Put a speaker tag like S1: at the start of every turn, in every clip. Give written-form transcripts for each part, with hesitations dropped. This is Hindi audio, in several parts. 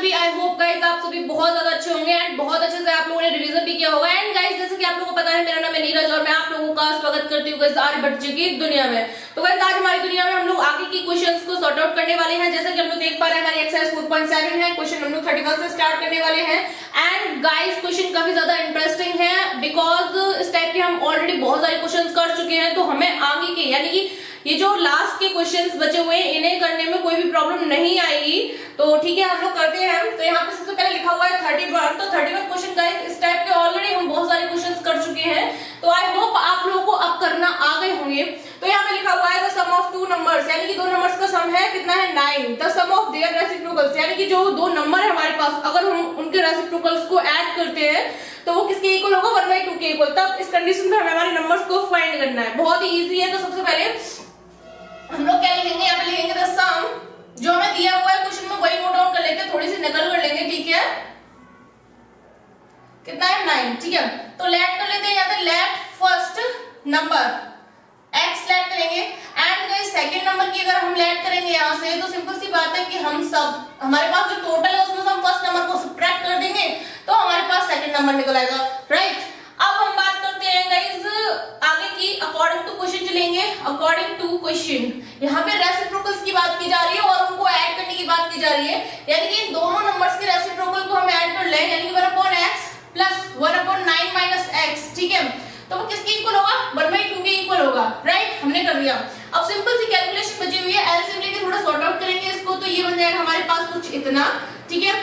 S1: सभी, आई होप गाइस आप सभी बहुत ज्यादा अच्छे होंगे एंड बहुत अच्छे से आप लोगों ने रिवीजन भी किया होगा। एंड गाइस जैसे कि आप लोगों को पता है, मेरा नाम है नीरज और मैं आप लोगों का स्वागत करती हूँ गाइस आर्यभट्ट जी की दुनिया में। तो गाइस आज हमारी दुनिया में हम लोग आगे की क्वेश्चंस को सॉर्ट आउट करने वाले हैं। जैसा कि हम लोग देख पा रहे हैं, हमारी एक्सरसाइज 4.7 है, क्वेश्चन हम लोग 31 से स्टार्ट करने वाले हैं। एंड गाइस क्वेश्चन काफी ज्यादा इंटरेस्टिंग है बिकॉज इस टाइप के हम ऑलरेडी बहुत सारे क्वेश्चन कर चुके हैं, तो हमें आगे के यानी कि ये जो लास्ट के क्वेश्चंस बचे हुए हैं इन्हें करने में कोई भी प्रॉब्लम नहीं आएगी। तो ठीक है, हम लोग करते हैं। तो यहाँ पे सबसे पहले लिखा हुआ है 31। तो 31 क्वेश्चन गाइस इस टाइप के ऑलरेडी हम बहुत सारे क्वेश्चंस कर चुके हैं, तो आई होप आप लोगों को अब करना आ गए होंगे। तो यहाँ पे लिखा हुआ है the sum of two numbers, यानी कि दो नंबर्स का सम है कितना है 9। The sum of their reciprocals, यानी कि जो दो नंबर है हमारे पास, अगर हम उनके रेसिप्रोकल्स को ऐड करते हैं तो वो किसके इक्वल होगा, 1/2 के इक्वल। तब इस कंडीशन में हमें हमारे नंबर्स को फाइंड करना है। बहुत ही इजी है। तो सबसे पहले हम लोग क्या लिखेंगे, यहाँ पे लिखेंगे द सम, जो हमें दिया हुआ है क्वेश्चन में वही नोट डाउन कर लेते हैं, थोड़ी सी नकल कर लेंगे, ठीक है। कितना है 9, ठीक है। तो लेट कर लेते हैं, यहाँ पे let first number x let करेंगे एंड गाइस सेकंड नंबर की अगर हम लेट करेंगे यहाँ से, तो सिंपल सी बात है कि हम सब हमारे पास जो टोटल है उसमें से हम फर्स्ट नंबर को सब्ट्रैक्ट कर देंगे तो हमारे पास सेकंड नंबर निकल आएगा, राइट। अब हम बात करते हैं गाइस आगे की। अकॉर्डिंग टू क्वेश्चन चलेंगे। अकॉर्डिंग टू क्वेश्चन यहाँ पे रेसिप्रोकल्स की बात की जा रही है और उनको ऐड करने की बात की जा रही है, यानी कि इन दोनों नंबर्स के रेसिप्रोकल को हम ऐड कर लें, यानी कि 1/x प्लस 1/9 - x, ठीक है। तो वो किसके इक्वल होगा, 1/2 के इक्वल होगा, राइट। हमने कर दिया। अब सिंपल सी कैलकुलेशन बची हुई है, एलसीएम लेके थोड़ा सॉर्ट आउट करेंगे इसको, तो ये बन जाएगा हमारे पास कुछ इतना, ठीक है।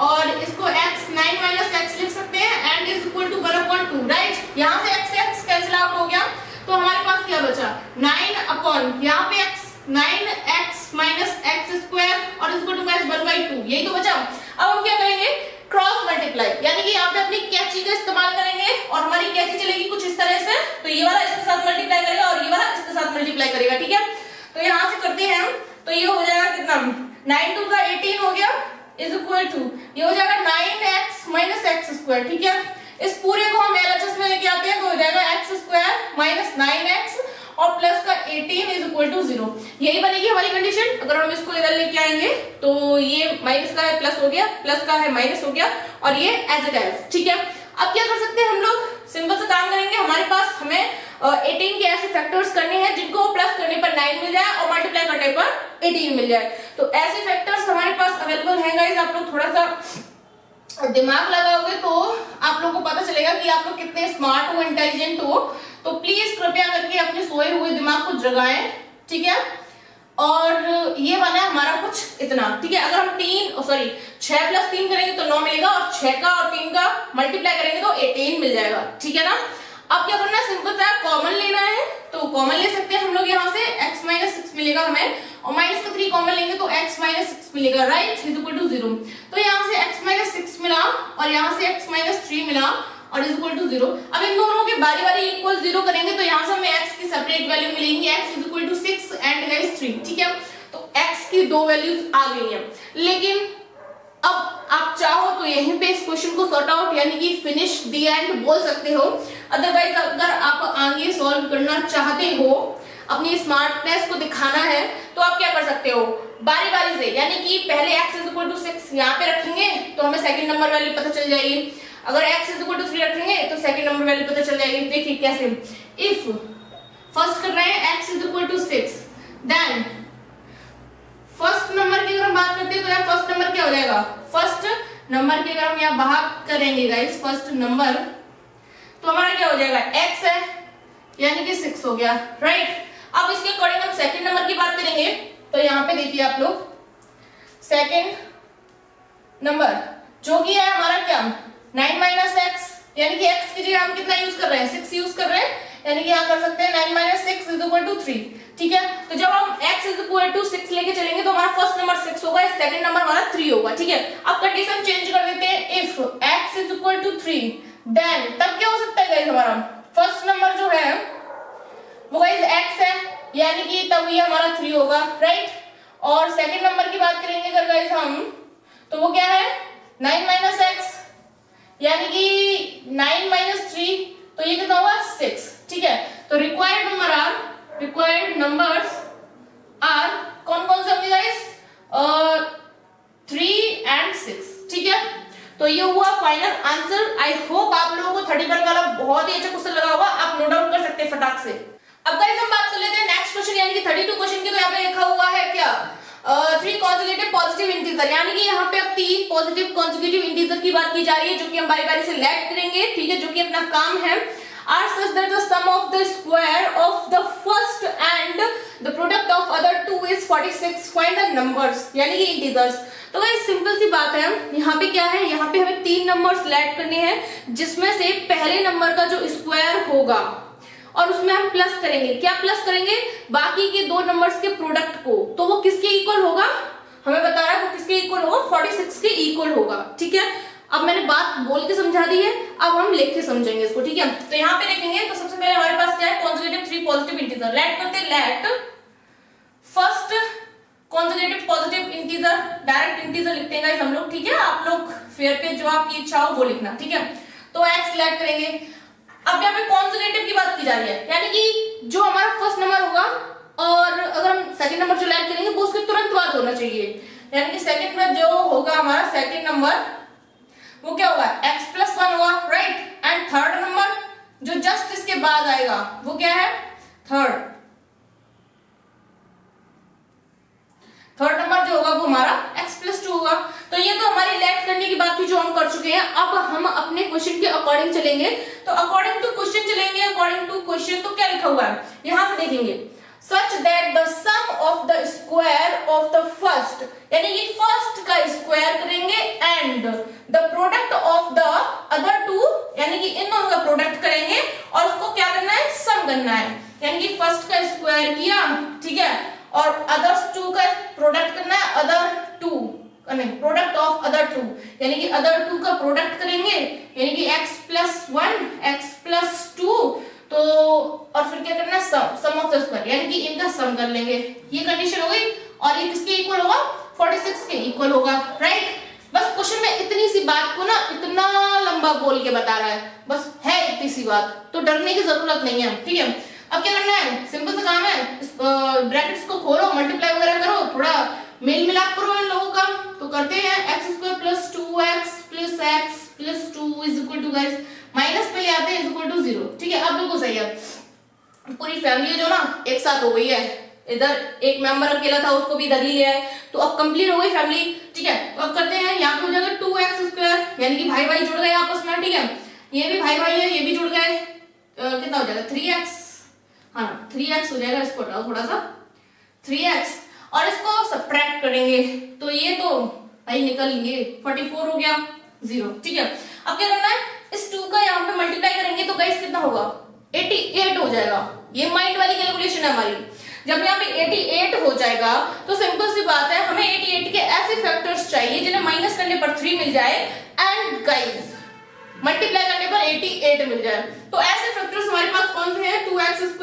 S1: और इसको x 9 - x लिख सकते हैं and is equal to 1/2, right. यहाँ से x से x कैंसिल आउट हो गया, तो हमारे पास क्या बचा 9 यहाँ पे x 9x - x² और इसको 1/2, यही तो बचा। अब हम क्या करेंगे, क्रॉस मल्टीप्लाई, यानी कि यहाँ पे अपनी कैची का इस्तेमाल करेंगे और हमारी कैची चलेगी कुछ इस तरह से। तो ये वाला इसके साथ मल्टीप्लाई करेगा और ये वाला इसके साथ मल्टीप्लाई करेगा, ठीक है। तो यहाँ से करते हैं हम, तो ये हो जाएगा कितना, 9 2 18 हो गया, इज इक्वल टू ये हो जाएगा 9x - x², ठीक है। इस पूरे को हम एलएचएस में लेके आते हैं तो हो जाएगा x² - 9x और प्लस का 18 इज इक्वल टू 0। यही बनेगी हमारी कंडीशन। अगर हम इसको इधर लेके आएंगे तो ये माइनस का है प्लस हो गया, प्लस का है माइनस हो गया और ये एज इट इज, ठीक है। अब क्या कर सकते हैं हम लोग, सिंपल से काम करेंगे। हमारे पास हमें 18 के ऐसे फैक्टर्स करने हैं जिनको प्लस करने पर 9 मिल जाए और मल्टीप्लाई करने पर 18 मिल जाए। तो ऐसे फैक्टर्स हमारे पास अवेलेबल हैं गाइस। आप लोग थोड़ा सा दिमाग लगाओगे तो आप लोगों को पता चलेगा कि आप लोग कितने स्मार्ट हो, इंटेलिजेंट हो। तो प्लीज कृपया करके अपने सोए हुए दिमाग को जगाएं, ठीक है। और ये बना है हमारा कुछ इतना, ठीक है। अगर हम 6 + 3 करेंगे तो 9 मिलेगा और 6 का और 3 का मल्टीप्लाई करेंगे तो 18 मिल जाएगा, ठीक है ना। अब क्या करना है, सिंपल सा कॉमन लेना है, तो कॉमन ले सकते हैं हम लोग। यहाँ से x - 6 मिलेगा हमें और माइनस का 3 कॉमन लेंगे तो x - 6 मिलेगा, राइट, इज इक्वल टू 0। तो यहाँ से x - 6 मिला और यहाँ से x - 3 मिला और इज इक्वल टू 0। अब इन दोनों के बारी बारी इक्वल 0 करेंगे तो यहाँ से हमें x की सेपरेट वैल्यू मिलेंगी, x is equal to 6 and guys 3, ठीक है। तो x की दो वैल्यूज आ गई हैं। लेकिन अब आप चाहो तो यहीं पे इस क्वेश्चन को सॉर्ट आउट यानी कि फिनिश द एंड बोल सकते हो। अदरवाइज अगर आप आगे सॉल्व करना चाहते हो, अपनी स्मार्टनेस को दिखाना है, तो आप क्या कर सकते हो, बारी बारी से, यानी कि पहले x इज इक्वल टू 6 यहाँ पे रखेंगे तो हमें सेकंड नंबर वैल्यू पता चल जाएगी। अगर x इज इक्वल टू 3 रखेंगे तो सेकंड नंबर वैल्यू पता चल जाएगी। देखिए कैसे, इफ फर्स्ट कर रहे हैं x is equal to 6, then first number की अगर हम बात करते हैं तो यहाँ फर्स्ट नंबर क्या हो जाएगा, फर्स्ट नंबर की अगर हम यहाँ भाग करेंगे गाइस फर्स्ट नंबर, तो हमारा क्या हो जाएगा, x है यानी कि 6 हो गया, राइट। अब इसके अकॉर्डिंग हम सेकंड नंबर की बात करेंगे तो यहाँ पे देखिए आप लोग, सेकंड नंबर जो कि है हमारा क्या 9 - x, यानी कि x की जगह हम कितना यूज कर रहे हैं, 6 यूज कर रहे हैं, यानी कि यहाँ कर सकते हैं 9 - 6 इज इक्वल टू 3, ठीक है। तो जब हम x इज इक्वल टू 6 लेके चलेंगे तो हमारा फर्स्ट नंबर 6 होगा, सेकंड नंबर हमारा 3 होगा, ठीक है। अब कंडीशन चेंज कर देते हैं, if x is equal to 3 then तब क्या हो सकता है गाइस, हमारा फर्स्ट नंबर जो है वो गाइस x है, यानी कि तब ये हमारा 3 होगा, राइट। और सेकंड नंबर की बात करेंगे अगर गाइस हम, तो वो क्या है 9 - x, यानी कि 9 - 3, तो ये कितना हुआ 6, ठीक है। तो रिक्वायर्ड नंबर्स आर कौन कौन से होंगे गाइस, 3 and 6, तो ये हुआ फाइनल आंसर। आई होप आप लोगों को 31 वाला बहुत ही अच्छा क्वेश्चन लगा होगा, आप नोट डाउन कर सकते हैं फटाक से। अब गाइस हम बात कर लेते हैं नेक्स्ट क्वेश्चन यानी कि 32 क्वेश्चन की। तो यहाँ पे लिखा हुआ है क्या 3 कॉन्जुगेटिव पॉजिटिव इंटीजर, यानी कि यहाँ पे अब 3 पॉजिटिव कॉन्जुगेटिव इंटीजर की बात की जा रही है जो कि हम बारी बारी से लैग करेंगे, ठीक है, जो कि अपना काम है। Are such that the sum of the square of the first and the product of other two is 46. Find the numbers, यानी कि इंटीजर्स। तो गाइस सिंपल सी बात है, यहाँ पे क्या है, यहाँ पे हमें 3 नंबर्स लैग करने हैं जिसमें से पहले नंबर का जो स्क्वायर होगा और उसमें हम प्लस करेंगे। क्या प्लस करेंगे? बाकी के 2 नंबर्स के प्रोडक्ट को। तो वो किसके इक्वल होगा? हमें बता रहा है वो किसके इक्वल होगा, 46 के इक्वल होगा, ठीक है। अब मैंने बात बोल के समझा दी है, अब हम लिख के समझेंगे इसको, ठीक है। तो यहाँ पे देखेंगे तो सबसे पहले हमारे पास क्या है, कॉन्जुगेटिव 3 पॉजिटिव इंटीजर। लेट करते हैं, let first conjugative positive integer, direct integer लिखते हैं गाइस हम लोग, ठीक है। आप लोग फेयर पे जो आपकी इच्छा हो वो लिखना, ठीक है। तो x लेट करेंगे। अब यहाँ पे कॉन्जुगेटिव की बात की जा रही है, यानी कि जो हमारा फर्स्ट नंबर होगा और अगर हम सेकंड नंबर जो लेट करेंगे वो उसके तुरंत बाद होना चाहिए, यानी कि सेकंड में जो होगा हमारा सेकंड नंबर वो क्या होगा, x+1 होगा, राइट। एंड थर्ड नंबर जो जस्ट इसके बाद आएगा वो क्या है, थर्ड नंबर जो होगा वो हमारा x+2 होगा। तो ये तो हमारी लेट करने की बात थी जो हम कर चुके हैं। अब हम अपने क्वेश्चन के अकॉर्डिंग चलेंगे। तो अकॉर्डिंग टू क्वेश्चन चलेंगे, अकॉर्डिंग टू क्वेश्चन। तो क्या लिखा हुआ है यहां से देखेंगे, such that the sum of the square of the first, यानी कि फर्स्ट का स्क्वायर करेंगे and the product of the other two, यानी कि इन दोनों का प्रोडक्ट करेंगे और उसको क्या करना है, सम करना है। यानी कि फर्स्ट का स्क्वायर किया, ठीक है, और अदर्स 2 का प्रोडक्ट करना है, अदर 2 नहीं, प्रोडक्ट ऑफ अदर 2, यानी कि अदर 2 का प्रोडक्ट करेंगे, यानी कि x+1 x+2। तो और फिर क्या करना है, सम ऑफ द स्क्वायर, यानी कि इनका सम कर लेंगे। ये कंडीशन हो गई और ये किसके इक्वल होगा, 46 के इक्वल होगा, राइट। बस क्वेश्चन में इतनी सी बात को ना इतना लंबा बोल के बता रहा है, बस है इतनी सी बात, तो डरने की जरूरत नहीं है, ठीक है। अब क्या करना है, सिंपल सा काम है, ब्रैकेट्स को खोलो, मल्टीप्लाई वगैरह करो, थोड़ा मेल मिलाप करो इन लोगों का। तो करते हैं x² + 2x + x + 2 = guys minus पे ले आते हैं =0, ठीक है। अब बिल्कुल सही है, पूरी फैमिली जो ना एक साथ हो गई है, इधर एक मेंबर अकेला था उसको भी इधर ही ले आए, तो अब कंप्लीट हो गई फैमिली, ठीक है। तो अब करते हैं, यहाँ पे हो जाएगा 2x², यानी कि भाई भाई जुड़ गए आपस में, ठीक है। ये भी भाई भाई है, ये भी जुड़ गए, कितना हो जाएगा 3x, हाँ 3x हो जाएगा। इसको हटाओ थोड़ा सा, 3x, और इसको सब्ट्रैक्ट करेंगे तो ये तो भाई निकल लिए 44 हो गया 0, ठीक है। अब क्या करना है, इस 2 का यहाँ पे मल्टीप्लाई करेंगे तो गाइस कितना होगा, 88 हो जाएगा। ये माइंड वाली कैलकुलेशन है हमारी। जब यहाँ पे 88 हो जाएगा तो सिंपल सी बात है, हमें 88 के ऐसे फैक्टर्स चाहिए जिन्हें माइनस करने पर 3 मिल जाए एंड गाइस मल्टीप्लाई करने पर 88 मिल जाए। तो ऐसे फैक्टर्स हमारे पास कौन से हैं, 2x² +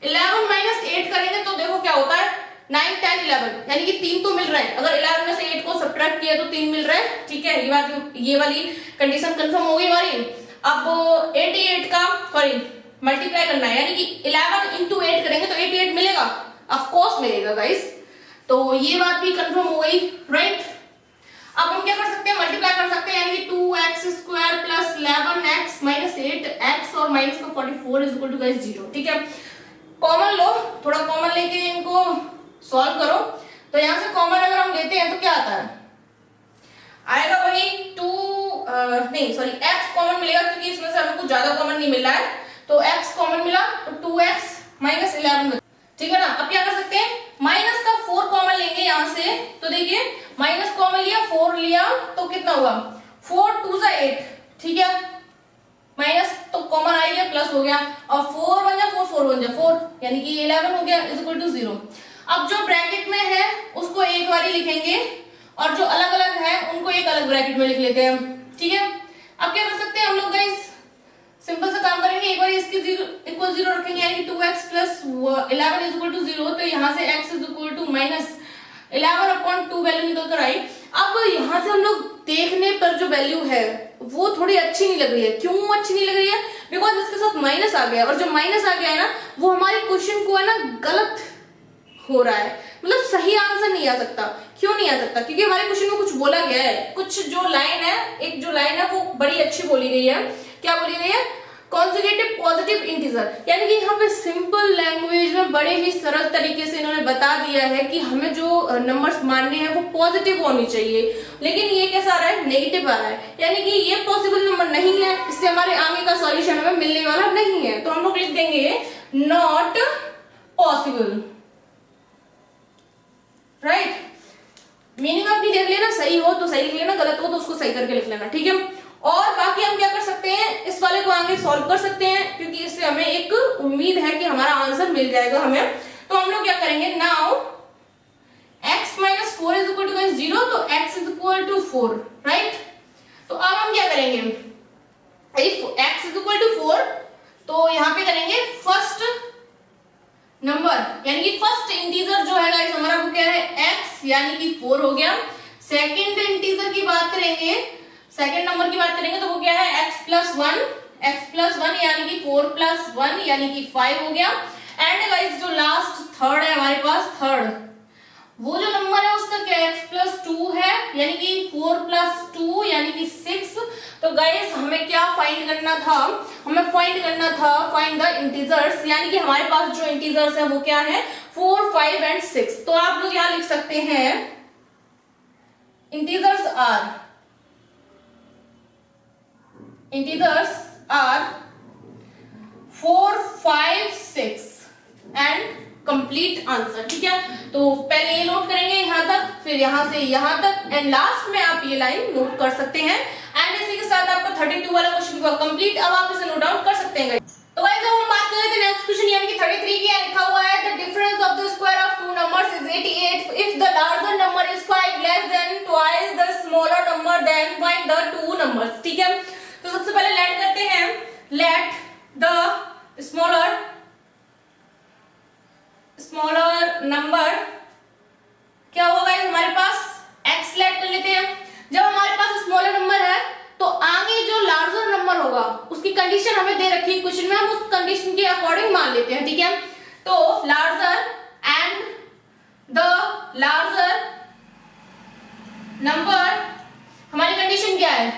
S1: 11 - 8 करेंगे तो देखो क्या होता है, 9 10 11, यानी कि 3 तो मिल रहे हैं। अगर 11 में से 8 को सब्ट्रैक्ट किया तो 3 मिल रहे हैं, ठीक है। ये वाली कंडीशन कंफर्म हो गई हमारी। अब 88 का सॉरी मल्टीप्लाई करना है, यानी कि 11 × 8 करेंगे तो 88 मिलेगा, ऑफ कोर्स मिलेगा गाइस। तो ये बात भी कंफर्म हो गई, राइट। अब हम क्या कर सकते हैं, मल्टीप्लाई कर सकते हैं, यानी कि 2x² + 11x - 8x और माइनस का 44 = गाइस 0, ठीक है। कॉमन लो, थोड़ा कॉमन लेके इनको सॉल्व करो। तो यहां से कॉमन अगर हम लेते हैं तो क्या आता है, आएगा वही 2 नहीं सॉरी x कॉमन मिलेगा, क्योंकि इसमें से हमें कुछ ज्यादा कॉमन नहीं मिला है, तो x कॉमन मिला तो 2x - 11, ठीक है ना। अब क्या कर सकते हैं, माइनस का 4 कॉमन लेंगे यहां से, तो देखिए माइनस कॉमन लिया, 4 लिया तो कितना हुआ, 4 2 8, ठीक है। माइनस तो कॉमन आ गया, प्लस हो गया, और 4 बन जा 4 4 बन जा 4, यानी कि 11 हो गया = 0। अब जो ब्रैकेट में है उसको एक बार ही लिखेंगे और जो अलग अलग है उनको एक अलग ब्रैकेट में लिख लेते हैं, ठीक है। अब क्या कर सकते हैं हम लोग गाइस, सिंपल सा काम करेंगे, एक बार इसकी 0 रखेंगे, यानी कि 2x + 11 = 0। तो यहाँ से x = -11/2 वैल्यू निकल कर आई। अब यहाँ से हम लोग देखने पर जो वैल्यू है वो थोड़ी अच्छी नहीं लग रही है। क्यों अच्छी नहीं लग रही है, बिकॉज इसके साथ माइनस आ गया, और जो माइनस आ गया है ना वो हमारे क्वेश्चन को है ना गलत हो रहा है। मतलब सही आंसर नहीं आ सकता। क्यों नहीं आ सकता? क्योंकि हमारे क्वेश्चन में कुछ बोला गया है, कुछ जो लाइन है, एक जो लाइन है वो बड़ी अच्छी बोली गई है। क्या बोली गई है? कॉन्जुगेटिव पॉजिटिव इंटीजर, यानी कि यहाँ पे सिंपल लैंग्वेज में बड़े ही सरल तरीके से इन्होंने बता दिया है कि हमें जो नंबर्स मानने हैं वो पॉजिटिव होनी चाहिए, लेकिन ये कैसा आ रहा है? नेगेटिव आ रहा है, यानी कि ये पॉसिबल नंबर नहीं है, इससे हमारे आगे का सॉल्यूशन हमें मिलने वाला नहीं है। तो हम लोग लिख देंगे नॉट पॉसिबल, राइट। मीनिंग अपनी देख लेना, सही हो तो सही लिख लेना, गलत हो तो उसको सही करके लिख लेना, ठीक है। और बाकी हम क्या कर सकते हैं, इस वाले को आगे सॉल्व कर सकते हैं, क्योंकि इससे हमें एक उम्मीद है कि हमारा आंसर मिल जाएगा हमें। तो हम लोग क्या करेंगे, now x minus 4 is equal to 0, तो x is equal to 4, right. तो अब हम क्या करेंगे, if x is equal to 4, तो यहाँ पे करेंगे फर्स्ट नंबर, यानी कि फर्स्ट इंटीजर जो है गाइस हमारा वो क्या है, x, यानी कि 4 हो गया। सेकंड इंटीजर की बात करेंगे, सेकंड नंबर की बात करेंगे तो वो क्या है, x प्लस 1 यानी कि 4 प्लस 1 यानी कि 5 हो गया। एंड गाइस जो लास्ट थर्ड है हमारे पास, थर्ड वो जो नंबर है उसका क्या है, x प्लस 2 है, यानी कि 4 प्लस 2 यानी कि 6। तो गाइस हमें क्या फाइंड करना था, हमें फाइंड करना था, फाइंड द इंटीजर्स, यानी कि हमारे पास जो इंटीजर्स है वो क्या है, 4, 5 एंड 6। तो आप लोग यहां लिख सकते हैं integers are 4, 5, 6 and complete answer, ठीक है। तो पहले ये नोट करेंगे यहाँ तक, फिर यहाँ से यहाँ तक, एंड लास्ट में आप ये लाइन नोट कर सकते हैं। एंड इसी के साथ आपका 32 वाला क्वेश्चन हुआ कंप्लीट। अब आप इसे नोट डाउन कर सकते हैं। तो गाइस अब हम बात कर रहे थे नेक्स्ट क्वेश्चन, यानी कि 33 की लिखा हुआ है, the difference of the square of two numbers is 88 if the larger number is 5 less than twice the smaller number, then find the two numbers, ठीक है। तो सबसे पहले लेट करते हैं, लेट द स्मॉलर नंबर क्या होगा हमारे पास, x लेट कर लेते हैं। जब हमारे पास स्मॉलर नंबर है तो आगे जो लार्जर नंबर होगा उसकी कंडीशन हमें दे रखी है क्वेश्चन में, हम उस कंडीशन के अकॉर्डिंग मान लेते हैं, ठीक है। तो larger and the larger number, हमारी कंडीशन क्या है,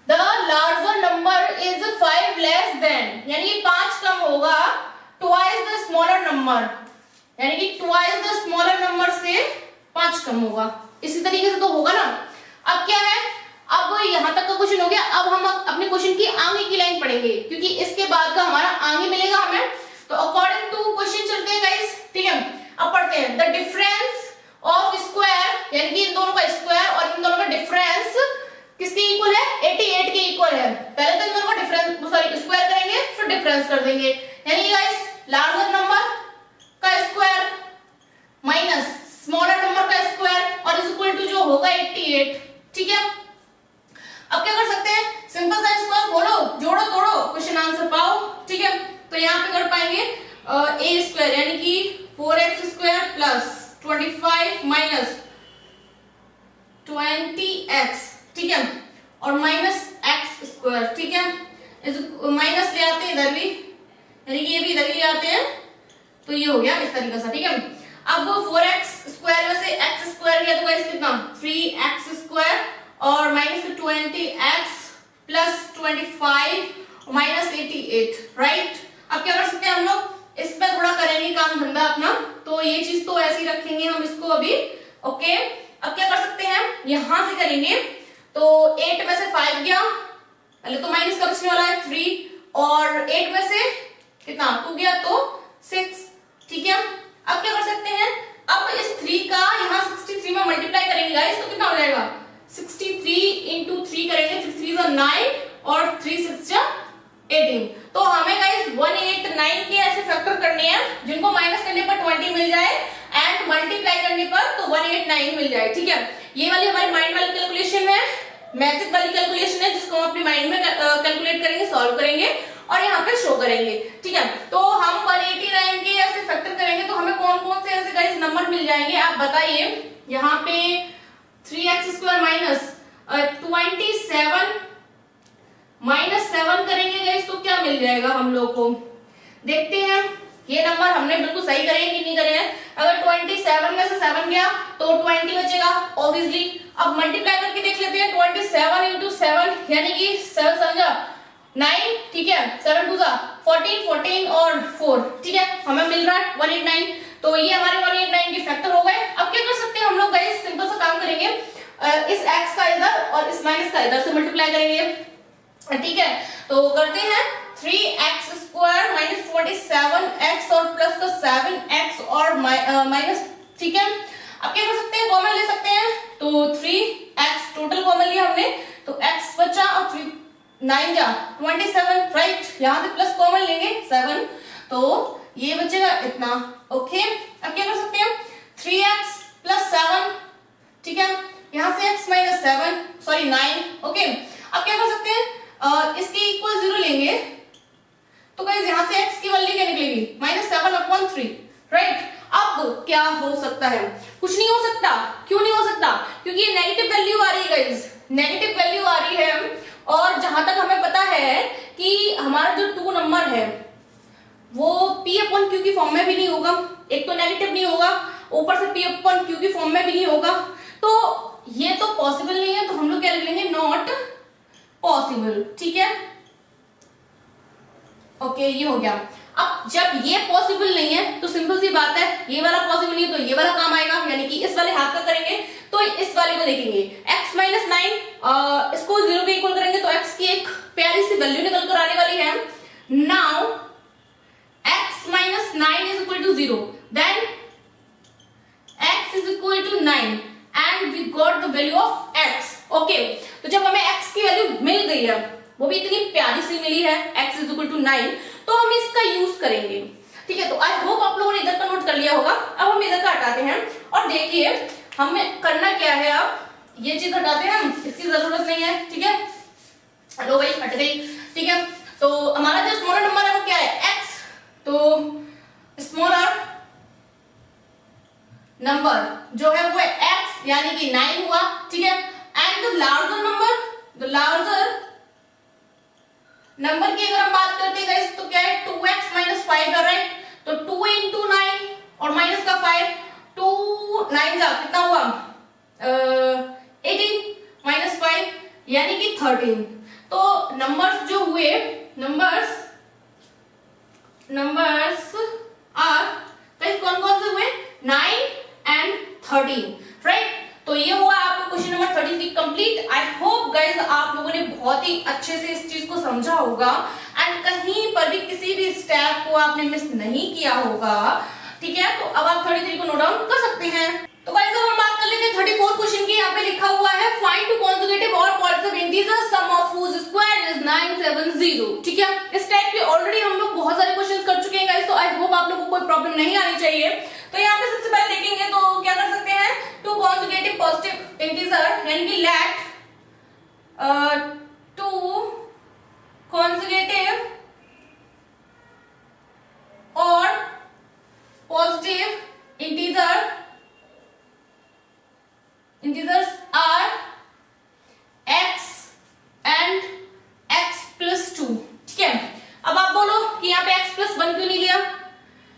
S1: the larger number is 5 less then, यानी कि 5 कम होगा, ट्वाइस द स्मॉलर नंबर, यानी कि ट्वाइस द स्मॉलर नंबर से 5 कम होगा। इसी तरीके से तो होगा ना। अब क्या है, अब यहां तक का क्वेश्चन हो गया, अब हम अपने क्वेश्चन की आगे की लाइन पढ़ेंगे, क्योंकि इसके बाद का हमारा आगे मिलेगा हमें। तो अकॉर्डिंग टू क्वेश्चन चलते हैं गाइस, ठीक है। अब पढ़ते हैं, द डिफरेंस ऑफ स्क्वायर, यानी कि इन दोनों का स्क्वायर और इन दोनों का डिफरेंस किसके इक्वल है, 88 के इक्वल है। पहले तो इन दोनों का डिफरेंस स्क्वायर करेंगे, फिर डिफरेंस कर देंगे, यानी गाइस लार्जर नंबर का स्क्वायर माइनस स्मॉलर नंबर का स्क्वायर और इज इक्वल टू जो होगा 88, ठीक है। अब क्या कर सकते हैं, सिंपल सा स्क्वायर बोलो, जोड़ो तोड़ो, क्वेश्चन आंसर पाओ, ठीक है। तो यहाँ पे कर पाएंगे a स्क्वायर यानी कि 4x square plus 25 minus 20x, ठीक है, और माइनस x स्क्वायर, ठीक है। माइनस ले आते हैं इधर भी, यानी कि ये भी इधर ही आते हैं, तो ये हो गया इस तरीके से, ठीक है। अब 4x स्क्वायर में से x स्क्वायर गया तो गाइस कितना, 3x स्क्वायर और minus 20x plus 25 minus 88, right. अब क्या कर सकते हैं हम लोग, इस पे थोड़ा करेंगे काम धंधा अपना, तो ये चीज तो ऐसे ही रखेंगे हम इसको अभी, ओके। अब क्या कर सकते हैं, यहां से करेंगे, तो 8 में से 5 गया, पहले तो माइनस का बचने वाला है 3, और 8 में से कितना 2 गया तो 6, ठीक है। अब क्या कर सकते हैं, अब इस 3 का यहाँ 63 में मल्टीप्लाई करेंगे गाइस, तो कितना हो जाएगा, 63 इंटू 3 करेंगे, 3 3 9 और 3 6 18। तो हमें गाइस 189 के ऐसे फैक्टर करने हैं जिनको माइनस करने पर 20 मिल जाए एंड मल्टीप्लाई करने पर तो 189 मिल जाए, ठीक है। ये वाली हमारी माइंड वाली कैलकुलेशन है, मैजिक वाली कैलकुलेशन है, जिसको हम अपने माइंड में कैलकुलेट करेंगे, सॉल्व करेंगे और यहाँ पे शो करेंगे, ठीक है। तो हम 189 के ऐसे फैक्टर करेंगे तो हमें कौन कौन से ऐसे गाइस नंबर मिल जाएंगे, आप बताइए। यहाँ पे 3x स्क्वायर माइनस 27 माइनस 7 करेंगे गाइस तो क्या मिल जाएगा हम लोग को, देखते हैं। ये नंबर हमने बिल्कुल सही करे हैं कि नहीं करे हैं। अगर 27 में से 7 गया तो 20 बचेगा ऑब्वियसली। अब मल्टीप्लाई करके देख लेते हैं, 27 इंटू 7 यानी कि 7 समझा 9, ठीक है, 7 2 14, 14 और 4, ठीक है, हमें मिल रहा है 189। तो ये हमारे 189 के फैक्टर हो गए। अब क्या कर सकते हैं हम लोग गाइस, सिंपल सा काम करेंगे, इस x का इधर और इस माइनस का इधर से मल्टीप्लाई करेंगे, ठीक है। तो करते हैं 3x स्क्वायर माइनस 27x और प्लस का 7x और माइनस, ठीक है। अब क्या कर सकते हैं, कॉमन ले सकते हैं, तो 3x टोटल कॉमन लिया हमने, तो x बचा और 3 9 जा 27, राइट। यहां से प्लस कॉमन लेंगे 7, तो ये बचेगा इतना, ओके। अब क्या कर सकते हैं, 3x प्लस 7, ठीक है, यहां से x माइनस 7 सॉरी 9, ओके। अब क्या कर सकते हैं, इसके इक्वल 0 लेंगे, तो गाइस यहां से x की वैल्यू क्या निकलेगी, -7/3, राइट। अब क्या हो सकता है, कुछ नहीं हो सकता। क्यों नहीं हो सकता, क्योंकि ये नेगेटिव वैल्यू आ रही है गाइस, नेगेटिव वैल्यू आ रही है। और जहां तक हमें पता है कि हमारा जो 2 नंबर है वो p/q की फॉर्म में भी नहीं होगा, एक तो नेगेटिव नहीं होगा, ऊपर से p/q की फॉर्म में भी नहीं होगा, तो ये तो पॉसिबल नहीं है। तो हम लोग क्या लिख लेंगे, नॉट पॉसिबल, ठीक है, ओके, ये हो गया। अब जब ये पॉसिबल नहीं है तो सिंपल सी बात है, ये वाला पॉसिबल नहीं है तो ये वाला काम आएगा, यानी कि इस वाले हाथ का करेंगे तो इस वाले को देखेंगे, x माइनस 9 इसको 0 के इक्वल करेंगे तो x की एक प्यारी सी वैल्यू निकल कर आने वाली है। Now x minus 9 is equal to 0, then x is equal to 9 and we got the value of x, okay. तो जब हमें x की वैल्यू मिल गई है, वो भी इतनी प्यारी सी मिली है, x इज इक्वल टू 9, तो हम इसका यूज करेंगे, ठीक है। तो आई होप आप लोगों ने इधर का नोट कर लिया होगा। अब हम इधर का हटाते हैं और देखिए हमें करना क्या है, अब ये चीज हटाते हैं, इसकी जरूरत नहीं है, ठीक है, लो भाई हट गई, ठीक है। तो हमारा जो स्मॉलर नंबर है वो क्या है, x, तो स्मॉलर नंबर जो है वो है x, यानी कि 9 हुआ, ठीक है। And the larger number, the larger number की अगर हम बात करते हैं गाइस तो क्या है, 2x माइनस 5 है, राइट। तो 2 इंटू 9 और माइनस का 5, 2 9 जा कितना हुआ 18 माइनस 5 यानी कि 13। तो नंबर्स जो हुए, नंबर्स आर कहीं कौन कौन से हुए, 9 एंड 13, राइट। तो ये हुआ आपका question number 33 complete. I hope guys आप लोगों ने बहुत ही अच्छे से इस चीज को समझा होगा एंड कहीं पर भी किसी भी स्टेप को आपने मिस नहीं किया होगा, ठीक है। तो अब आप 33 को नोट डाउन कर सकते हैं। तो गाइज अब हम बात कर लेते हैं 34 क्वेश्चन की। यहाँ पे लिखा हुआ है फाइंड टू कॉन्जुगेटिव और positive integer sum of whose square is 970, ठीक है। इस टाइप के ऑलरेडी हम लोग बहुत सारे क्वेश्चंस कर चुके हैं गाइज, तो आई होप आप लोगों को कोई प्रॉब्लम नहीं आनी चाहिए। तो यहाँ पे सबसे पहले देखेंगे तो क्या कर सकते हैं, टू कॉन्जुगेटिव पॉजिटिव इंटीजर यानी कि लेट टू कॉन्जुगेटिव और positive integers are x and x plus 2, ठीक है। अब आप बोलो कि यहाँ पे x प्लस 1 क्यों नहीं लिया।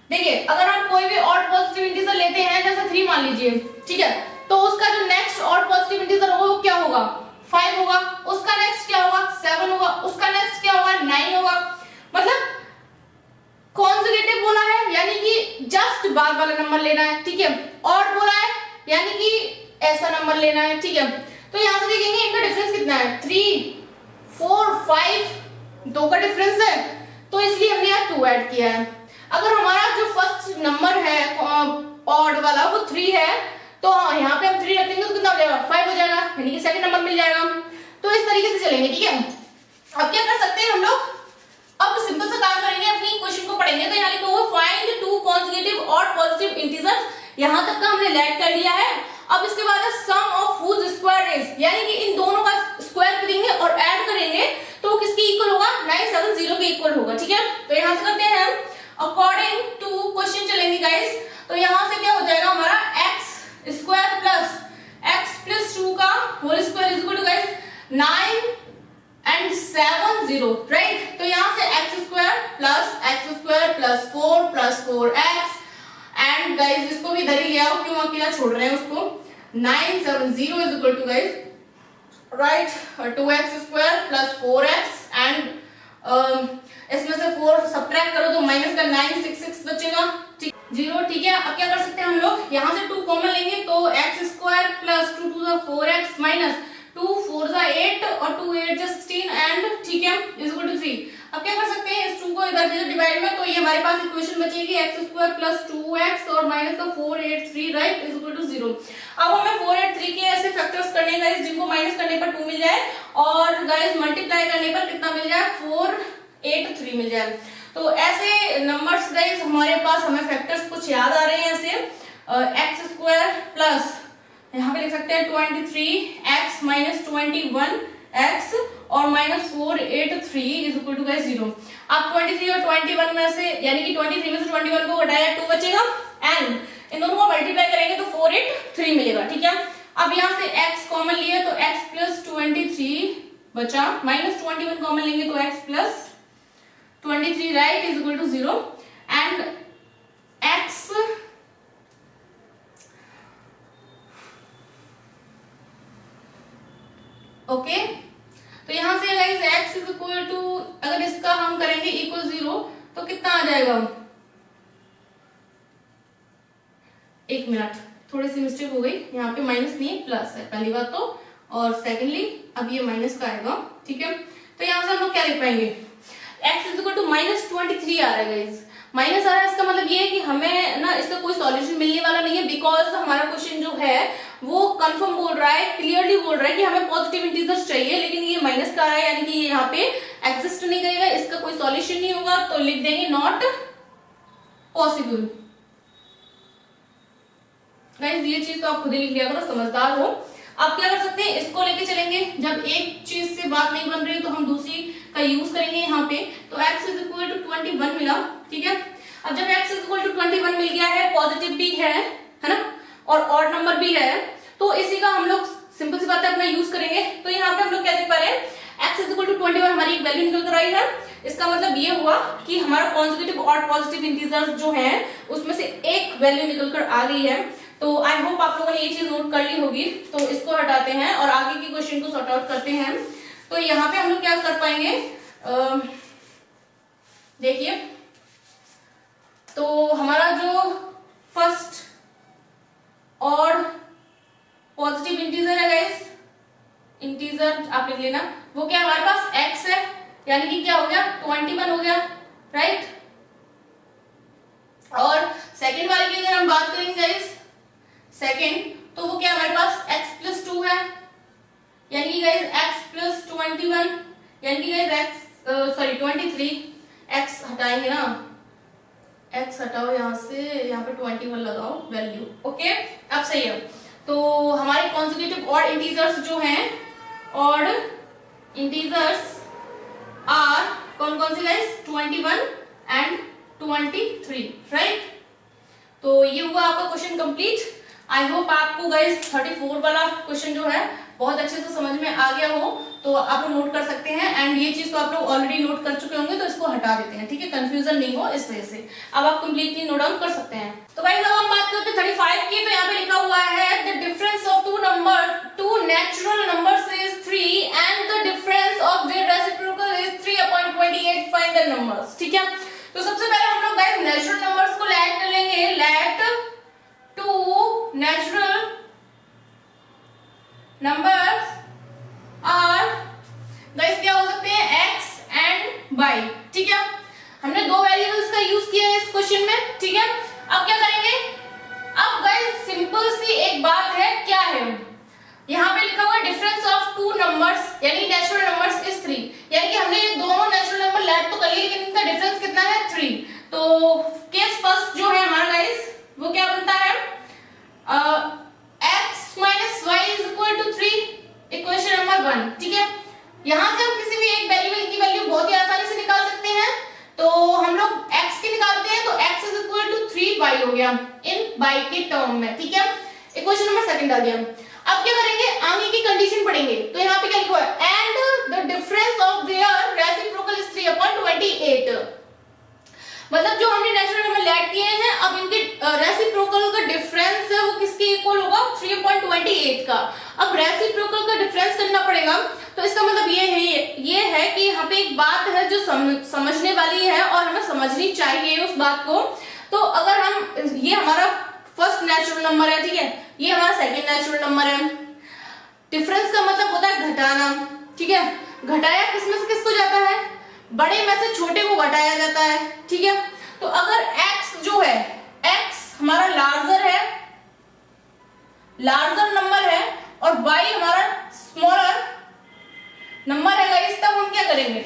S1: देखिए अगर हम कोई भी ऑड पॉजिटिव इंटीजर लेते हैं, जैसे 3 मान लीजिए, ठीक है, तो उसका जो नेक्स्ट ऑड पॉजिटिव इंटीजर होगा वो क्या होगा, 5 होगा, उसका नेक्स्ट क्या होगा, 7 होगा, उसका नेक्स्ट क्या होगा, 9 होगा। मतलब कॉन्जुगेटिव बोला है यानी कि जस्ट बाद वाला नंबर लेना है, ठीक है। ऑड बोला है यानी कि ऐसा नंबर लेना है, ठीक है। तो यहां से देखेंगे इनका डिफरेंस कितना है, 3 4 5, 2 का डिफरेंस है, तो इसलिए हमने यहाँ 2 ऐड किया है। अगर हमारा जो फर्स्ट नंबर है ऑड वाला वो 3 है, तो यहाँ पे हम 3 रखेंगे तो कितना हो जाएगा, 5 हो जाएगा, यानी कि सेकंड नंबर मिल जाएगा। तो इस तरीके से चलेंगे, ठीक है। अब क्या कर सकते हैं हम लोग, अब सिंपल सा काम करेंगे, अपनी क्वेश्चन को पढ़ेंगे। तो यहाँ लिखा हुआ फाइंड टू कॉन्जुगेटिव और पॉजिटिव इंटीजर्स, यहां तक का हमने लेट कर लिया है। अब इसके बाद है sum of whose square is, यानी कि इन दोनों का स्क्वायर करेंगे और ऐड करेंगे तो किसके इक्वल होगा, 970 के इक्वल होगा, ठीक है। तो यहां से करते हैं अकॉर्डिंग टू क्वेश्चन चलेंगे गाइस। तो यहां से क्या हो जाएगा हमारा x square plus x plus 2 का whole square is equal to guys 9 and 970, right. तो यहाँ से x square plus 4 plus 4x and guys इसको भी इधर ही ले आओ, क्यों अकेला छोड़ रहे हैं उसको। 970 is equal to guys right 2x square plus 4x and इसमें से 4 सब्ट्रैक्ट करो तो माइनस का 966 बचेगा, ठीक 0, ठीक है। अब क्या कर सकते हैं हम लोग, यहाँ से 2 कॉमन लेंगे तो x square plus 2 to the 4x minus 2 4 जा 8 और 2 8 जा 16 एंड ठीक है इज इक्वल टू 3। अब क्या कर सकते हैं, इस 2 को इधर डिवाइड में, तो ये हमारे पास इक्वेशन बचेगी x स्क्वायर प्लस 2x और माइनस का 483 राइट इज इक्वल टू 0। अब हमें 483 के ऐसे फैक्टर्स करने गाइस जिनको माइनस करने पर 2 मिल जाए और गाइस मल्टीप्लाई करने पर कितना मिल जाए 483 मिल जाए। तो ऐसे नंबर्स गाइस हमारे पास, हमें फैक्टर्स कुछ याद आ रहे हैं ऐसे x स्क्वायर प्लस यहाँ पे लिख सकते हैं 23x माइनस 21x और minus 483 is equal to guys 0। अब 23 और 21 में से यानी कि 23 में से 21 को घटाया 2 बचेगा एंड इन दोनों को मल्टीप्लाई करेंगे तो 483 मिलेगा, ठीक है। अब यहाँ से x कॉमन लिए तो x प्लस 23 बचा, माइनस 21 कॉमन लेंगे तो x plus 23 right is equal to 0 and x okay तो यहां से guys x is equal to, अगर इसका हम करेंगे इक्वल 0 तो कितना आ जाएगा, एक मिनट थोड़ी सी मिस्टेक हो गई, यहाँ पे माइनस नहीं प्लस है पहली बात तो, और सेकेंडली अब ये माइनस का आएगा, ठीक है। तो यहाँ से हम लोग क्या लिख पाएंगे, x is equal to minus 23 आ रहा है गाइस, माइनस आ रहा है, इसका मतलब ये है कि हमें ना इसका कोई सॉल्यूशन मिलने वाला नहीं है, बिकॉज हमारा क्वेश्चन जो है वो कंफर्म बोल रहा है, क्लियरली बोल रहा है कि हमें पॉजिटिव इंटीजर्स चाहिए, लेकिन ये माइनस का आ रहा है यानी कि ये यहाँ पे एग्जिस्ट नहीं करेगा, इसका कोई सॉल्यूशन नहीं होगा, तो लिख देंगे नॉट पॉसिबल। गाइस ये चीज तो आप खुद ही लिख लिया करो, समझदार हो। अब क्या कर सकते हैं, इसको लेके चलेंगे, जब एक चीज से बात नहीं बन रही तो हम दूसरी का यूज करेंगे यहाँ पे, तो x इज इक्वल टू 21 मिला, ठीक है। अब जब x इज इक्वल टू 21 मिल गया है, पॉजिटिव भी है ना, और ऑड नंबर भी है, तो इसी का हम लोग सिंपल सी बात है अपना यूज करेंगे। तो यहाँ पे हम लोग क्या देख पा रहे हैं, x इज इक्वल टू 21 हमारी एक वैल्यू निकल कर आई है, इसका मतलब ये हुआ कि हमारा कॉन्जुगेटिव और पॉजिटिव इंटीजर्स जो हैं उसमें से एक वैल्यू निकल कर आ गई है। तो आई होप आप लोगों ने ये चीज नोट कर ली होगी। तो इसको हटाते हैं और आगे की क्वेश्चन को सॉर्ट आउट करते हैं। तो यहाँ पे हम लोग क्या कर पाएंगे, देखिए तो हमारा जो फर्स्ट और पॉजिटिव इंटीजर है गाइस, इंटीजर आप लिख लेना, वो क्या हमारे पास x है, यानी कि क्या हो गया 21 हो गया, राइट। और सेकंड वाले की अगर हम बात करेंगे गाइस, सेकंड तो वो क्या हमारे पास x प्लस 2 है, यानी कि गाइस x प्लस 21, यानी कि गाइस x सॉरी 23, x हटाएंगे ना, x हटाओ यहाँ से, यहाँ पे 21 लगाओ वैल्यू, ओके अब सही है। तो हमारे कॉन्जुगेटिव ऑड इंटीजर्स जो हैं, ऑड इंटीजर्स आर कौन कौन से गाइस, 21 एंड 23, राइट। तो ये हुआ आपका क्वेश्चन कंप्लीट। आई होप आपको गाइस 34 वाला क्वेश्चन जो है बहुत अच्छे से समझ में आ गया हो, तो आप लोग नोट कर सकते हैं। एंड ये चीज तो आप लोग ऑलरेडी नोट कर चुके होंगे, तो इसको हटा देते हैं, ठीक है, कंफ्यूजन नहीं हो इस वजह से। अब आप कंप्लीटली नोट डाउन कर सकते हैं। तो गाइस अब हम बात करते हैं 35 की। तो यहाँ पे लिखा हुआ है the difference of two natural numbers is 3 and the difference of their reciprocal is 3/28, find the numbers, ठीक है। तो सबसे पहले हम लोग गाइस नेचुरल नंबर्स को लेट कर लेंगे, let two natural numbers are guys क्या हो सकते हैं, x एंड y, ठीक है। हमने दो वेरिएबल्स का यूज किया है इस क्वेश्चन में, ठीक है। अब क्या करेंगे, अब गाइस सिंपल सी एक बात है, क्या है यहाँ पे लिखा हुआ है डिफरेंस ऑफ टू नंबर्स, यानी नेचुरल नंबर्स इज 3, यानी कि हमने ये दोनों नेचुरल नंबर लेट तो कर लिए, लेकिन इनका डिफरेंस कितना है 3। तो केस फर्स्ट जो है हमारा गाइस वो क्या बनता है, x minus y is equal to 3, equation number 1, ठीक है। यहाँ से हम किसी भी एक वेरिएबल की वैल्यू बहुत ही आसानी से निकाल सकते हैं। तो हम लोग x की निकालते हैं, तो x is equal to 3y हो गया इन y के टर्म में, ठीक है। इक्वेशन नंबर सेकंड आ गया। अब क्या करेंगे, आगे की कंडीशन पढ़ेंगे। तो यहाँ पे क्या लिखा है, and the difference of there 3.28। मतलब जो हमने नेचुरल नंबर लैट किए हैं, अब इनके रेसिप्रोकल का डिफरेंस है वो किसके इक्वल होगा, 3.28 का। अब रेसिप्रोकल का डिफरेंस करना पड़ेगा, तो इसका मतलब ये है कि यहाँ पे एक बात है जो समझने वाली है और हमें समझनी चाहिए उस बात को। तो अगर हम, ये हमारा फर्स्ट नेचुरल नंबर है, ठीक है, ये हमारा सेकंड नेचुरल नंबर है। डिफरेंस का मतलब होता है घटाना, ठीक है। घटाया किसमें से किसको जाता है, बड़े में से छोटे को घटाया जाता है, ठीक है। तो अगर x जो है, x हमारा लार्जर नंबर है और y हमारा स्मॉलर नंबर है गाइस, तब हम क्या करेंगे,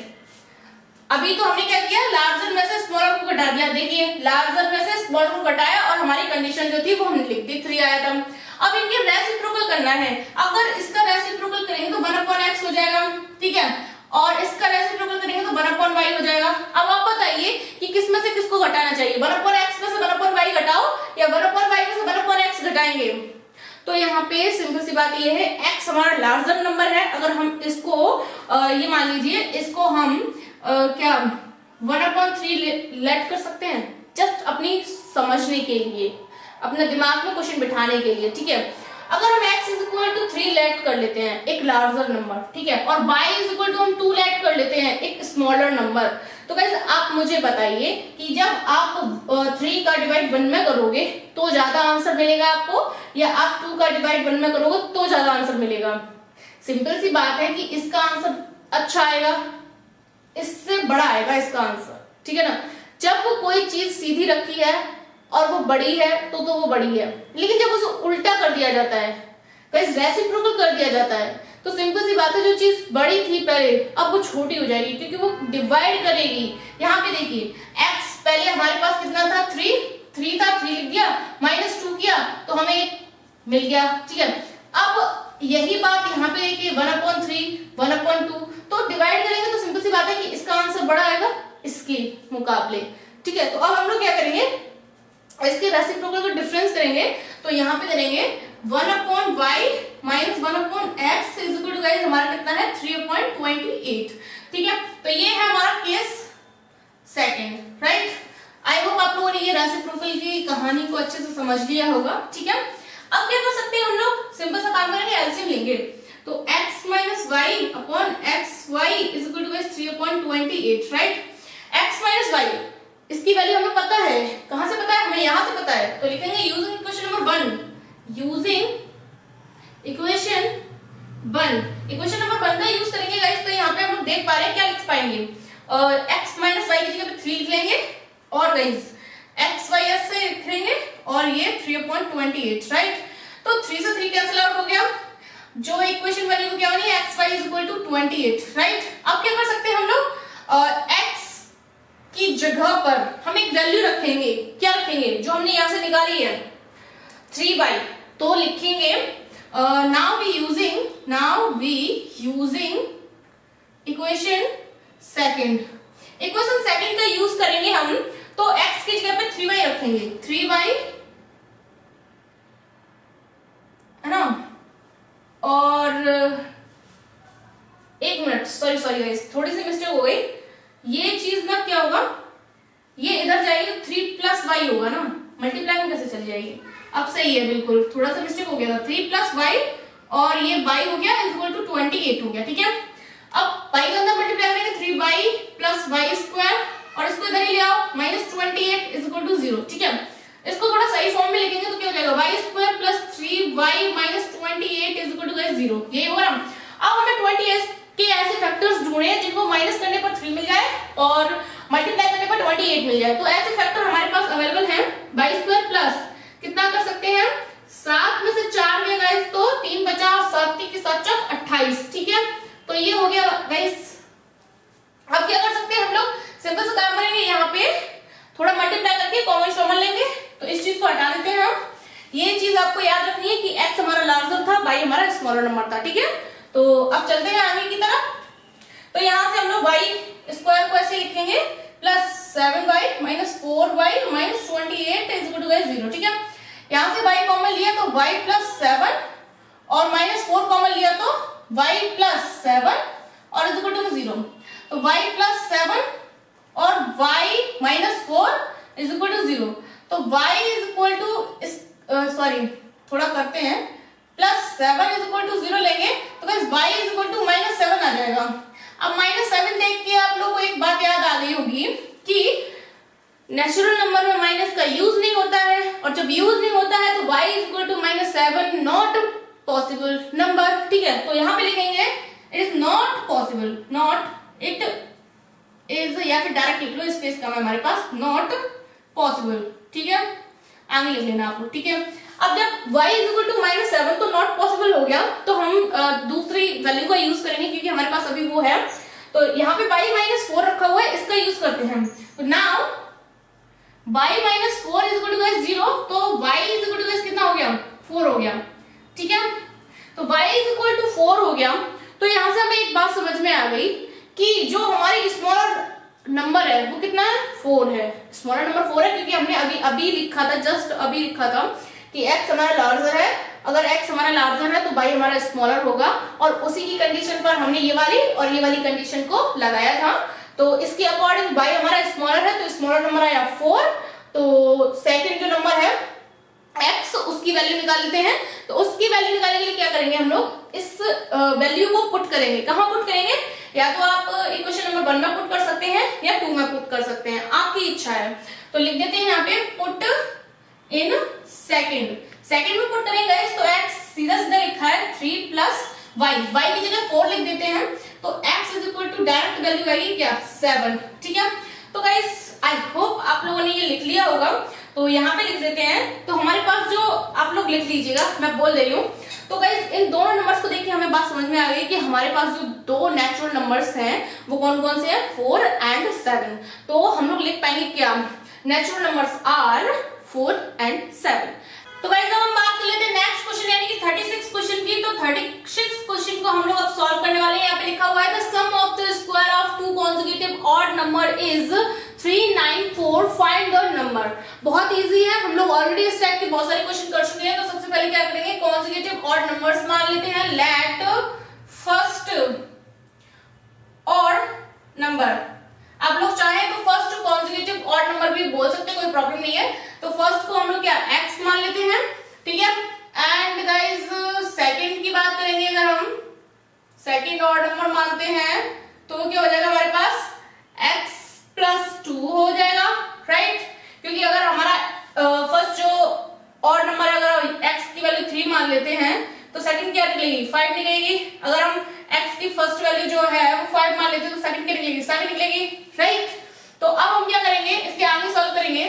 S1: अभी तो हमने क्या किया, लार्जर में से स्मॉलर को घटा दिया। देखिए लार्जर में से स्मॉलर को घटाया और हमारी कंडीशन जो थी वो हमने लिख दी, 3 आया था। अब इनके रेसिप्रोकल करना है, अगर इसका रेसिप्रोकल करेंगे तो 1/x हो जाएगा, ठीक है, और इसका रेसिप्रोकल करेंगे तो 1/y हो जाएगा। अब आप बताइए कि किस में से किसको घटाना चाहिए, 1/x में से 1/y घटाओ या 1/y में से 1/x घटाएंगे। तो यहाँ पे सिंपल सी बात ये है, x हमारा लार्जर नंबर है, अगर हम इसको ये मान लीजिए, इसको हम क्या 1/3 लेट कर सकते हैं, जस्ट अपनी समझने के लिए, अपने दिमाग में क्वेश्चन बिठाने के लिए, ठीक है। अगर हम x is equal to 3 let कर लेते हैं, एक लार्जर नंबर, ठीक है, और y इज इक्वल टू हम 2 लेट कर लेते हैं, एक स्मॉलर नंबर, तो गाइस आप मुझे बताइए कि जब आप 3 का डिवाइड 1 में करोगे तो ज्यादा आंसर मिलेगा आपको, या आप 2 का डिवाइड 1 में करोगे तो ज्यादा आंसर मिलेगा। सिंपल सी बात है कि इसका आंसर अच्छा आएगा, इससे बड़ा आएगा इसका आंसर, ठीक है ना। जब वो कोई चीज सीधी रखी है और वो बड़ी है तो वो बड़ी है, लेकिन जब उसे उल्टा कर दिया जाता है, गाइस रेसिप्रोकल कर दिया जाता है, तो सिंपल सी बात है, जो चीज बड़ी थी पहले अब वो छोटी हो जाएगी, क्योंकि वो डिवाइड करेगी। यहाँ पे देखिए x पहले हमारे पास कितना था, 3 था, 3 लिख दिया, -2 किया तो हमें 1 मिल गया, ठीक है। अब यही बात यहाँ पे देखिए 1/3, 1/2, तो डिवाइड करेंगे तो सिंपल सी बात है कि इसका आंसर बड़ा आएगा इसके मुकाबले, ठीक है। तो अब हम लोग क्या करेंगे, इसके रेसिप्रोकल को डिफरेंस करेंगे, तो यहाँ पे करेंगे 1/y - 1/x is equal to guys हमारा कितना है, 3.28, ठीक है। तो ये है हमारा case second, right. I hope आप लोगों ने ये रेसिप्रोकल की कहानी को अच्छे से समझ लिया होगा, ठीक है। अब क्या कर सकते हैं हम लोग, सिंपल सा काम करेंगे, एलसीएम लेंगे, तो x - y/xy is equal to guys 3.28, right. x - y इसकी वैल्यू हमें पता है, कहां से पता है, हमें यहां से पता है, तो लिखेंगे using equation number 1, using equation 1, equation number 1 का यूज करेंगे गाइस। तो यहाँ पे हम लोग देख पा रहे हैं, क्या लिख पाएंगे, x - y की जगह पे 3 लिख लेंगे, और गाइस x y s से लिख लेंगे, और ये 3.28, राइट। तो 3 से 3 कैंसिल आउट हो गया, जो इक्वेशन बनी वो क्या बनी, x y is equal to 28, right. अब क्या कर सकते हैं हम लोग, x की जगह पर हम एक वैल्यू रखेंगे, क्या रखेंगे, जो हमने यहां से निकाली है 3y, तो लिखेंगे now we using equation second का यूज करेंगे हम, तो x की जगह पे 3y रखेंगे, 3y है ना, और एक मिनट, सॉरी गाइस, थोड़ी सी मिस्टेक हो गई, ये चीज ना क्या होगा, ये इधर जाएगी तो 3 + y होगा ना, मल्टीप्लाई में कैसे चली जाएगी, अब सही है, बिल्कुल थोड़ा सा मिस्टेक हो गया था, 3 + y और ये y हो गया इज इक्वल टू 28 हो गया, ठीक है। अब y के अंदर मल्टीप्लाई करेंगे, 3y + y² और इसको इधर ही ले आओ, -28 इज इक्वल टू 0, ठीक है। इसको थोड़ा सही फॉर्म में लिखेंगे तो क्या हो जाएगा, y² + 3y - 28 is equal to 0, ये होगा ना। अब हमें 28 के ऐसे फैक्टर्स ढूंढने हैं जिनको माइनस करने पर 3 मिल जाए और मल्टीप्लाई करने पर 28 मिल जाए, तो ऐसे फैक्टर हमारे पास अवेलेबल हैं। y² प्लस कितना कर सकते हैं, 7 में से 4 गया गाइस, तो 3 बचा, 7 की 7 चौक 28, ठीक है। तो ये हो गया गाइस। अब क्या कर सकते हैं हम लोग, सिंपल सा काम करेंगे, यहाँ पे थोड़ा मल्टीप्लाई करके कॉमन कॉमन लेंगे, तो इस चीज को हटा देते हैं हम। ये चीज आपको याद रखनी है कि x हमारा लार्जर था, y हमारा स्मॉलर नंबर था, ठीक है। तो अब चलते हैं आगे की तरफ, तो यहाँ से हम लोग y² को ऐसे लिखेंगे, +7y - 4y - 28 is equal to 0, ठीक है। यहाँ से y कॉमन लिया तो y + 7 और -4 कॉमन लिया तो y + 7 और इज इक्वल टू 0, तो y + 7 और y minus 4 is equal to 0। तो y is equal to sorry थोड़ा करते हैं, प्लस 7 इज इक्वल टू 0 लेंगे तो guys y is equal to minus 7 आ जाएगा। अब माइनस 7 देख के आप लोग को एक बात याद आ गई होगी कि नेचुरल नंबर में माइनस का यूज नहीं होता है, और जब यूज नहीं होता है तो y is equal to minus 7 not possible number. ठीक है, तो यहां पे लिखेंगे it is not possible, not it is, या फिर डायरेक्ट लिख लो, स्पेस कम है हमारे पास, नॉट पॉसिबल। ठीक है, आगे लिख लेना आप लोग। ठीक है, अब जब y is equal to minus 7 तो नॉट पॉसिबल हो गया, तो हम दूसरी वैल्यू का यूज करेंगे क्योंकि हमारे पास अभी वो है। तो यहाँ पे y माइनस 4 रखा हुआ है, इसका यूज करते हैं। तो now y minus 4 is equal to 0, तो y इज इक्वल टू कितना हो गया, 4 हो गया। ठीक है, तो y इज इक्वल टू 4 हो गया। तो यहां से हमें एक बात समझ में आ गई कि जो हमारी स्मॉलर नंबर है वो कितना है, 4 है। स्मॉलर नंबर 4 है क्योंकि हमने अभी लिखा था, जस्ट अभी लिखा था कि x हमारा लार्जर है। अगर x हमारा लार्जर है तो y हमारा स्मॉलर होगा, और उसी की कंडीशन पर हमने ये वाली और ये वाली कंडीशन को लगाया था। तो इसके अकॉर्डिंग y हमारा स्मॉलर है, तो स्मॉलर नंबर आया 4। तो सेकंड जो नंबर है x, उसकी वैल्यू निकाल लेते हैं। तो उसकी वैल्यू निकालने के लिए क्या करेंगे, हम लोग इस वैल्यू को पुट करेंगे। कहां पुट करेंगे, या तो आप इक्वेशन नंबर 1 में पुट कर सकते हैं या 2 में पुट कर सकते हैं, आपकी इच्छा है। तो लिख देते हैं यहाँ पे पुट इन सेकंड में पुट करेंगे गाइस। तो x सीधा सीधा लिखा है 3 प्लस y की जगह 4 लिख देते हैं। तो x is equal to direct value आएगी क्या, 7। ठीक है, तो गाइस आई होप आप लोगों ने ये लिख लिया होगा। तो यहाँ पे लिख देते हैं। तो हमारे पास जो, आप लोग लिख लीजिएगा, मैं बोल दे रही हूँ। तो गाइस इन दोनों नंबर्स को देख के हमें बात समझ में आ गई कि हमारे पास जो दो नेचुरल नंबर्स हैं वो कौन कौन से हैं, 4 एंड 7। तो हम लोग लिख पाएंगे क्या, नेचुरल नंबर्स आर 4 एंड 7। तो गाइस अब हम बात कर लेते हैं नेक्स्ट क्वेश्चन यानी कि 36 क्वेश्चन की। तो 36 क्वेश्चन को हम लोग अब सॉल्व करने वाले हैं। यहाँ पे लिखा हुआ है the sum of the square of two consecutive odd number is 394, find the number. बहुत इजी है, हम लोग ऑलरेडी इस टाइप के बहुत सारे क्वेश्चन कर चुके हैं। तो सबसे पहले क्या करेंगे, कॉन्जिक्यूटिव ऑड नंबर्स मान लेते हैं। लेट फर्स्ट ऑड नंबर, आप लोग चाहें तो फर्स्ट कॉन्जिक्यूटिव ऑड नंबर भी बोल सकते हैं, कोई प्रॉब्लम नहीं है। तो फर्स्ट को हम लोग क्या x मान लेते हैं। ठीक है, एंड गाइस सेकंड की बात करेंगे, अगर हम सेकंड ऑड नंबर मानते हैं तो क्या हो जाएगा हमारे पास, x प्लस 2 हो जाएगा, राइट। क्योंकि अगर हमारा फर्स्ट जो ऑड नंबर अगर x की वैल्यू 3 मान लेते हैं तो सेकंड क्या निकलेगी, 5 निकलेगी। अगर हम x की फर्स्ट वैल्यू जो है वो 5 मान लेते हैं तो सेकंड क्या निकलेगी, 7 निकलेगी, राइट। तो अब हम क्या करेंगे, इसके आगे सॉल्व करेंगे।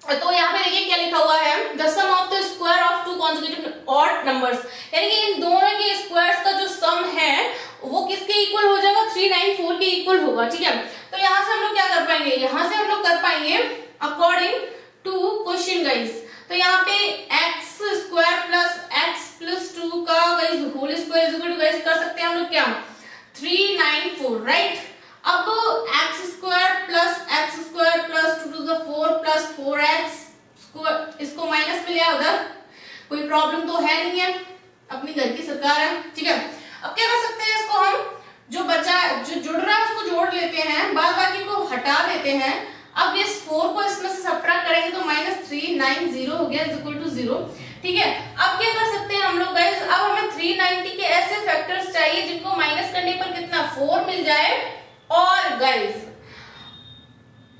S1: तो यहाँ पे देखिए क्या लिखा हुआ है, the sum of the square of two consecutive odd numbers, यानी कि इन दोनों के स्क्वायर्स का जो सम है वो किसके इक्वल हो जाएगा, 394 के इक्वल होगा। ठीक है, तो यहाँ से हम लोग क्या कर पाएंगे, यहाँ से हम लोग कर पाएंगे अकॉर्डिंग टू क्वेश्चन गाइस। तो यहाँ पे x square plus x plus 2 का guys whole square is equal to guys कर सकते हैं हम लोग क्या, 394, राइट। अब x square plus 2 to the 4 plus 4x square, इसको माइनस में लिया उधर, कोई प्रॉब्लम तो है नहीं है, अपनी घर की सरकार है। ठीक है, अब क्या कर सकते हैं, इसको हम जो बचा जो जुड़ रहा है उसको जोड़ लेते हैं, बाद बाकी को हटा देते हैं। अब इस 4 को इसमें से सबट्रैक्ट करेंगे तो -390 हो गया इज इक्वल टू 0। ठीक है, अब क्या कर सकते हैं हम लोग गाइस, अब हमें 390 के ऐसे फैक्टर्स चाहिए जिनको माइनस करने पर कितना 4 मिल जाए। और गाइस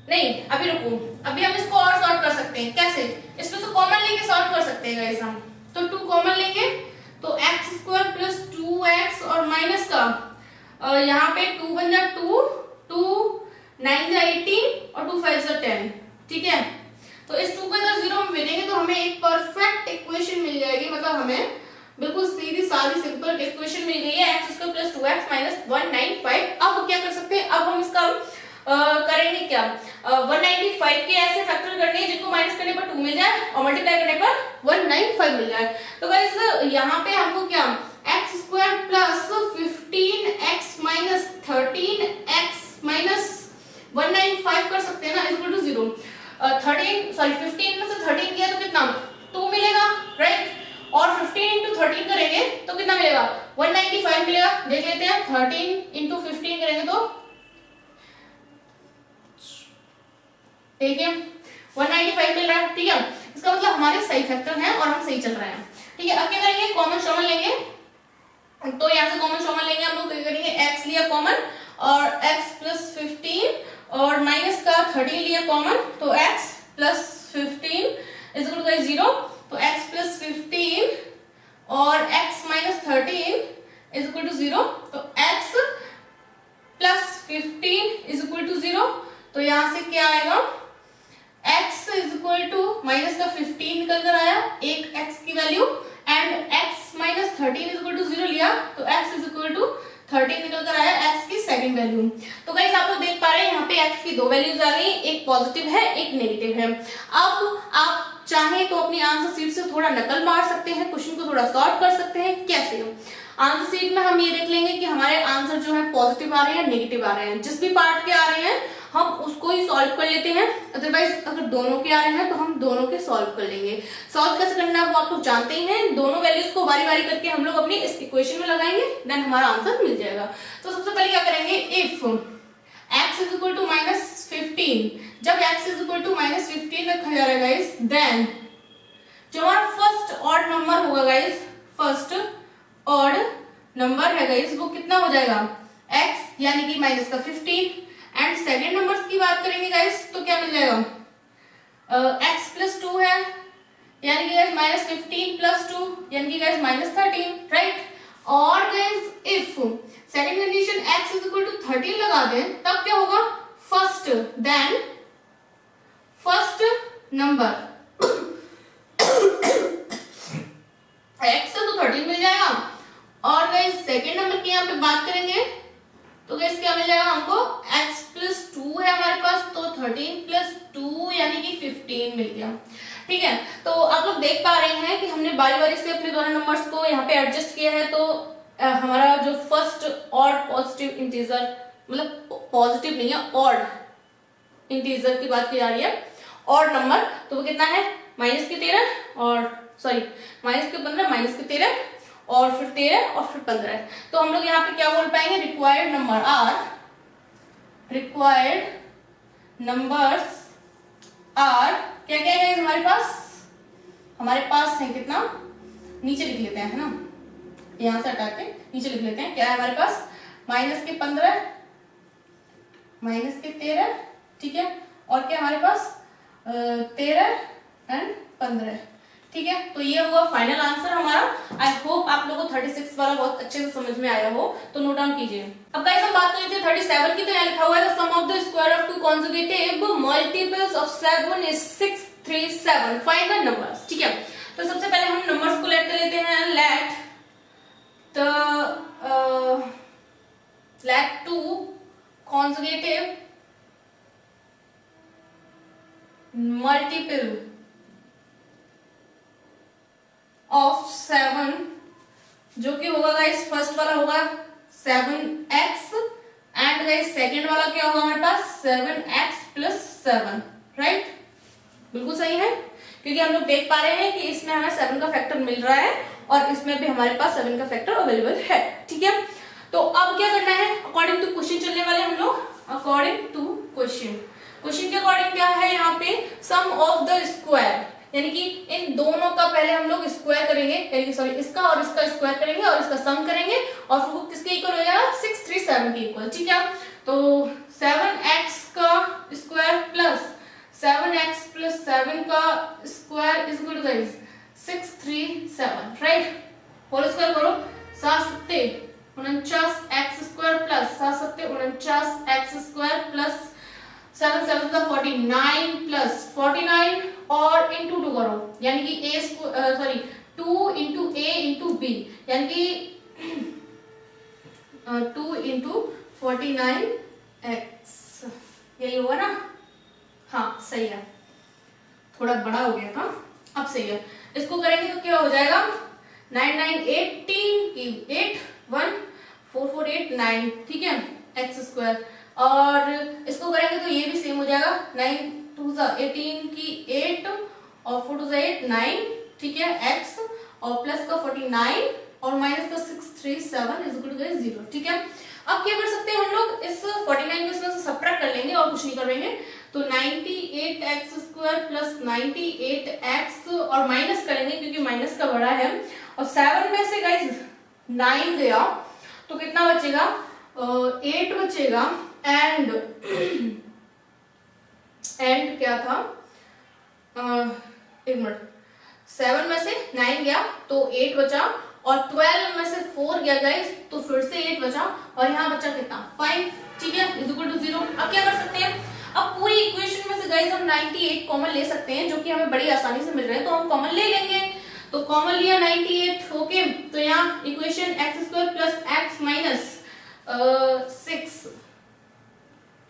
S1: नहीं, अभी रुको, अभी हम इसको और सॉल्व कर सकते हैं। कैसे, इसमें से कॉमन लेके सॉल्व कर सकते हैं गाइस हम। तो 2 कॉमन लेंगे तो x स्क्वायर प्लस 2x और माइनस का यहाँ पे 2 बन जा 2, 2 9 जा 18 और 2 5 जा 10। ठीक है, तो इस 2 को इधर 0 में भेजेंगे तो हमें एक परफेक्ट इक्वेशन मिल जाएगी, मतलब हमें बिल्कुल सीधी सादी सिंपल इक्वेशन मिल गई है, x square plus 2x minus 195। अब क्या कर सकते हैं, अब हम इसका करेंगे क्या, 195 के ऐसे फैक्टर करने हैं जिनको माइनस करने पर 2 मिल जाए और मल्टीप्लाई करने पर 195 मिल जाए। तो गाइस यहाँ पे हमको क्या, x square plus 15x minus 13x minus 195 कर सकते हैं ना, इक्वल टू 0। 15 में से 13 किया तो कितना 2 मिलेगा, राइट। और 15 इंटू 13 करेंगे तो कितना मिलेगा, 195 मिलेगा। देख लेते हैं, 13 इंटू 15 करेंगे तो देखिए 195 मिल रहा है, ठीक है, इसका मतलब हमारे सही फैक्टर हैं और हम सही चल रहे हैं, ठीक है। अब क्या करेंगे, कॉमन कॉमन लेंगे, तो यहाँ से कॉमन कॉमन लेंगे हम लोग, क्या करेंगे, x लिया कॉमन और x प्लस 15 और माइनस का 13 लिया कॉमन, तो x plus 15 is equal to 0, तो x प्लस 15 और x minus 13 is equal to 0, तो x plus 15 is equal to 0, तो यहां से क्या आएगा, x is equal to minus का 15 निकल कर आया, एक x की value, and x minus 13 is equal to 0 लिया, तो x इज इक्वल टू 13 निकल कर आया, x की सेकंड वैल्यू। तो गाइस आप लोग देख पा रहे हैं यहाँ पे x की दो वैल्यूज आ गई, एक पॉजिटिव है एक नेगेटिव है। अब आप चाहे तो अपनी आंसर शीट से थोड़ा नकल मार सकते हैं, क्वेश्चन को थोड़ा सॉल्व कर सकते हैं। कैसे? आंसर शीट में हम ये देख लेंगे कि हमारे आंसर जो है पॉजिटिव आ रहे हैं नेगेटिव आ रहे हैं, जिस भी पार्ट के आ रहे हैं हम उसको ही सॉल्व कर लेते हैं, अदरवाइज अगर दोनों के आ रहे हैं तो हम दोनों के सॉल्व कर लेंगे। सॉल्व कैसे करना है वो आप लोग जानते ही हैं, दोनों वैल्यूज को बारी बारी करके हम लोग अपनी इस इक्वेशन में लगाएंगे, देन हमारा आंसर मिल जाएगा। तो सबसे पहले क्या करेंगे, if x is equal to minus 15, जब x is equal to minus 15 रखा जा रहा है गाइस, देन जो हमारा फर्स्ट ऑड नंबर होगा गाइस, फर्स्ट ऑड नंबर है गाइस, वो कितना हो जाएगा, x यानी कि माइनस का 15, एंड सेकेंड नंबर्स की बात करेंगे गाइस तो क्या मिल जाएगा, x प्लस 2 है यानी कि गाइस माइनस 15 प्लस 2 यानी कि गाइस माइनस 13, राइट। और guys if second condition x is equal to 13 लगा दें, तब क्या होगा, first then first number x से तो 13 मिल जाएगा, और गाइस सेकेंड नंबर की यहाँ पे बात करेंगे तो गाइस क्या मिल जाएगा हमको, x प्लस 2 है हमारे पास, तो 13 प्लस 2 यानी कि 15 मिल गया, ठीक है। तो आप लोग देख पा रहे हैं कि हमने बारी बारी से अपने दोनों नंबर्स को यहाँ पे एडजस्ट किया है, तो हमारा जो फर्स्ट ऑड पॉजिटिव इंटीजर, मतलब पॉजिटिव नहीं है, ऑड इंटीजर की बात की जा रही है, ऑड नंबर, तो वो कितना है, माइनस के 13 और सॉरी माइनस के 15, माइनस के 13 और फिर 13 और फिर 15। तो हम लोग यहाँ पे क्या बोल पाएंगे, required number are, required numbers are क्या क्या है हमारे पास है कितना, नीचे लिख लेते हैं, है ना, यहां से हटा के नीचे लिख लेते हैं, क्या है हमारे पास, माइनस के 15, माइनस के 13, ठीक है, और क्या हमारे पास 13 एंड 15, ठीक है। तो ये हुआ फाइनल आंसर हमारा। आई होप आप लोगों को 36 वाला बहुत अच्छे से समझ में आया हो, तो नोट डाउन कीजिए। अब गाइस हम बात कर लेते हैं 37 की, तो यहाँ लिखा हुआ है sum of the square of two conjugative multiples of 7 is 637, find the numbers, ठीक है। तो सबसे पहले हम नंबर्स को लेट कर लेते हैं, let two conjugative multiple of 7, जो कि होगा गाइस फर्स्ट वाला होगा 7x, एंड गाइस सेकंड वाला क्या होगा हमारे पास 7x प्लस 7, राइट, बिल्कुल सही है, क्योंकि हम लोग देख पा रहे हैं कि इसमें हमें 7 का फैक्टर मिल रहा है और इसमें भी हमारे पास 7 का फैक्टर अवेलेबल है, ठीक है। तो अब क्या करना है, अकॉर्डिंग टू क्वेश्चन चलने वाले हम लोग, अकॉर्डिंग टू क्वेश्चन के अकॉर्डिंग क्या है यहाँ पे, सम ऑफ द स्क्वायर, यानी कि इन दोनों का पहले हम लोग स्क्वायर करेंगे, यानी कि सॉरी इसका और इसका स्क्वायर करेंगे और इसका सम करेंगे, और फिर वो किसके इक्वल हो जाएगा, 637 के इक्वल, ठीक है। तो 7x का स्क्वायर प्लस 7x प्लस 7 का square is equal to guys 637, right, whole square करो, 7 49 x square plus 7 49 x square plus 7 7 का 49 प्लस 49 और इंटू 2 करो, यानी कि a sorry 2 into a into b, यानी कि 2 इंटू 49x, यही होगा ना, हाँ सही है, थोड़ा बड़ा हो गया था, अब सही है। इसको करेंगे तो क्या हो जाएगा, 9 9 18 की 8 1 4 4 8 9, ठीक है, x स्क्वायर, और इसको करेंगे तो ये भी सेम हो जाएगा, 9 2 18 की 8 और 4 2 8 9, ठीक है, x और प्लस का 49 और माइनस का 637 इज इक्वल टू 0, ठीक है। अब क्या कर सकते हैं हम लोग, इस 49 को इसमें से सबट्रैक्ट कर लेंगे और कुछ नहीं करेंगे, तो 98x² प्लस 98x और माइनस करेंगे क्योंकि माइनस का बड़ा है, और 7 में से गाइस 9 गया तो कितना बचेगा, 8 बचेगा, एंड क्या था, एक मिनट, 7 में से 9 गया तो 8 बचा, और 12 में से 4 गया गाइस तो फिर से 8 बचा, और यहाँ बचा कितना 5, ठीक है, इज इक्वल टू 0। अब क्या कर सकते हैं, अब पूरी इक्वेशन में से गाइस हम 98 कॉमन ले सकते हैं, जो कि हमें बड़ी आसानी से मिल रहा है, तो हम कॉमन ले लेंगे। तो कॉमन लिया 98, ओके, तो यहाँ equation x² plus x minus 6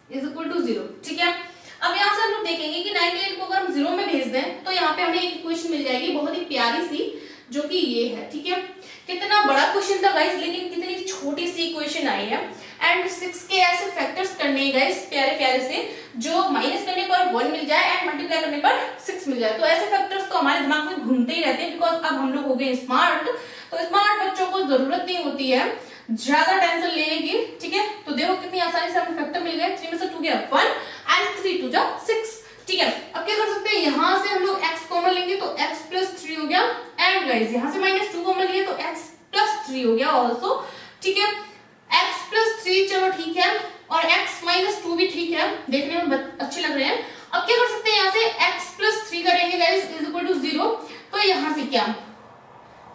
S1: is equal to 0, ठीक है। अब यहाँ से हम लोग देखेंगे कि 98 को अगर हम 0 में भेज दें तो यहाँ पे हमें एक इक्वेशन मिल जाएगी बहुत ही प्यारी सी, जो कि ये है, ठीक है। कितना बड़ा क्वेश्चन था गाइस, लेकिन कितनी छोटी सी इक्वेशन आई है, एंड 6 के ऐसे फैक्टर्स करने हैं गाइस प्यारे प्यारे से, जो माइनस करने पर 1 मिल जाए एंड मल्टीप्लाई करने पर 6 मिल जाए। तो ऐसे फैक्टर्स तो हमारे दिमाग में घूमते ही रहते हैं, बिकॉज अब हम लोग हो गए स्मार्ट, तो स्मार्ट बच्चों को जरूरत नहीं होती है ज्यादा टेंशन लेने की, ठीक है। तो देखो कितनी आसानी से हमें फैक्टर मिल गए, 3 में से 2 गया 1 एंड 3 2 जा 6, ठीक है। अब क्या कर सकते हैं, यहाँ से हम लोग x कॉमन लेंगे तो x प्लस 3 हो गया, एंड गाइस यहाँ से -2 कॉमन लिए तो x प्लस 3 हो गया ऑल्सो, ठीक है। x प्लस 3 चलो ठीक है, और x माइनस 2 भी ठीक है, देखने में अच्छे लग रहे हैं। अब क्या कर सकते हैं, यहाँ से x प्लस 3 करेंगे गाइस इज इक्वल टू 0, तो यहाँ से क्या,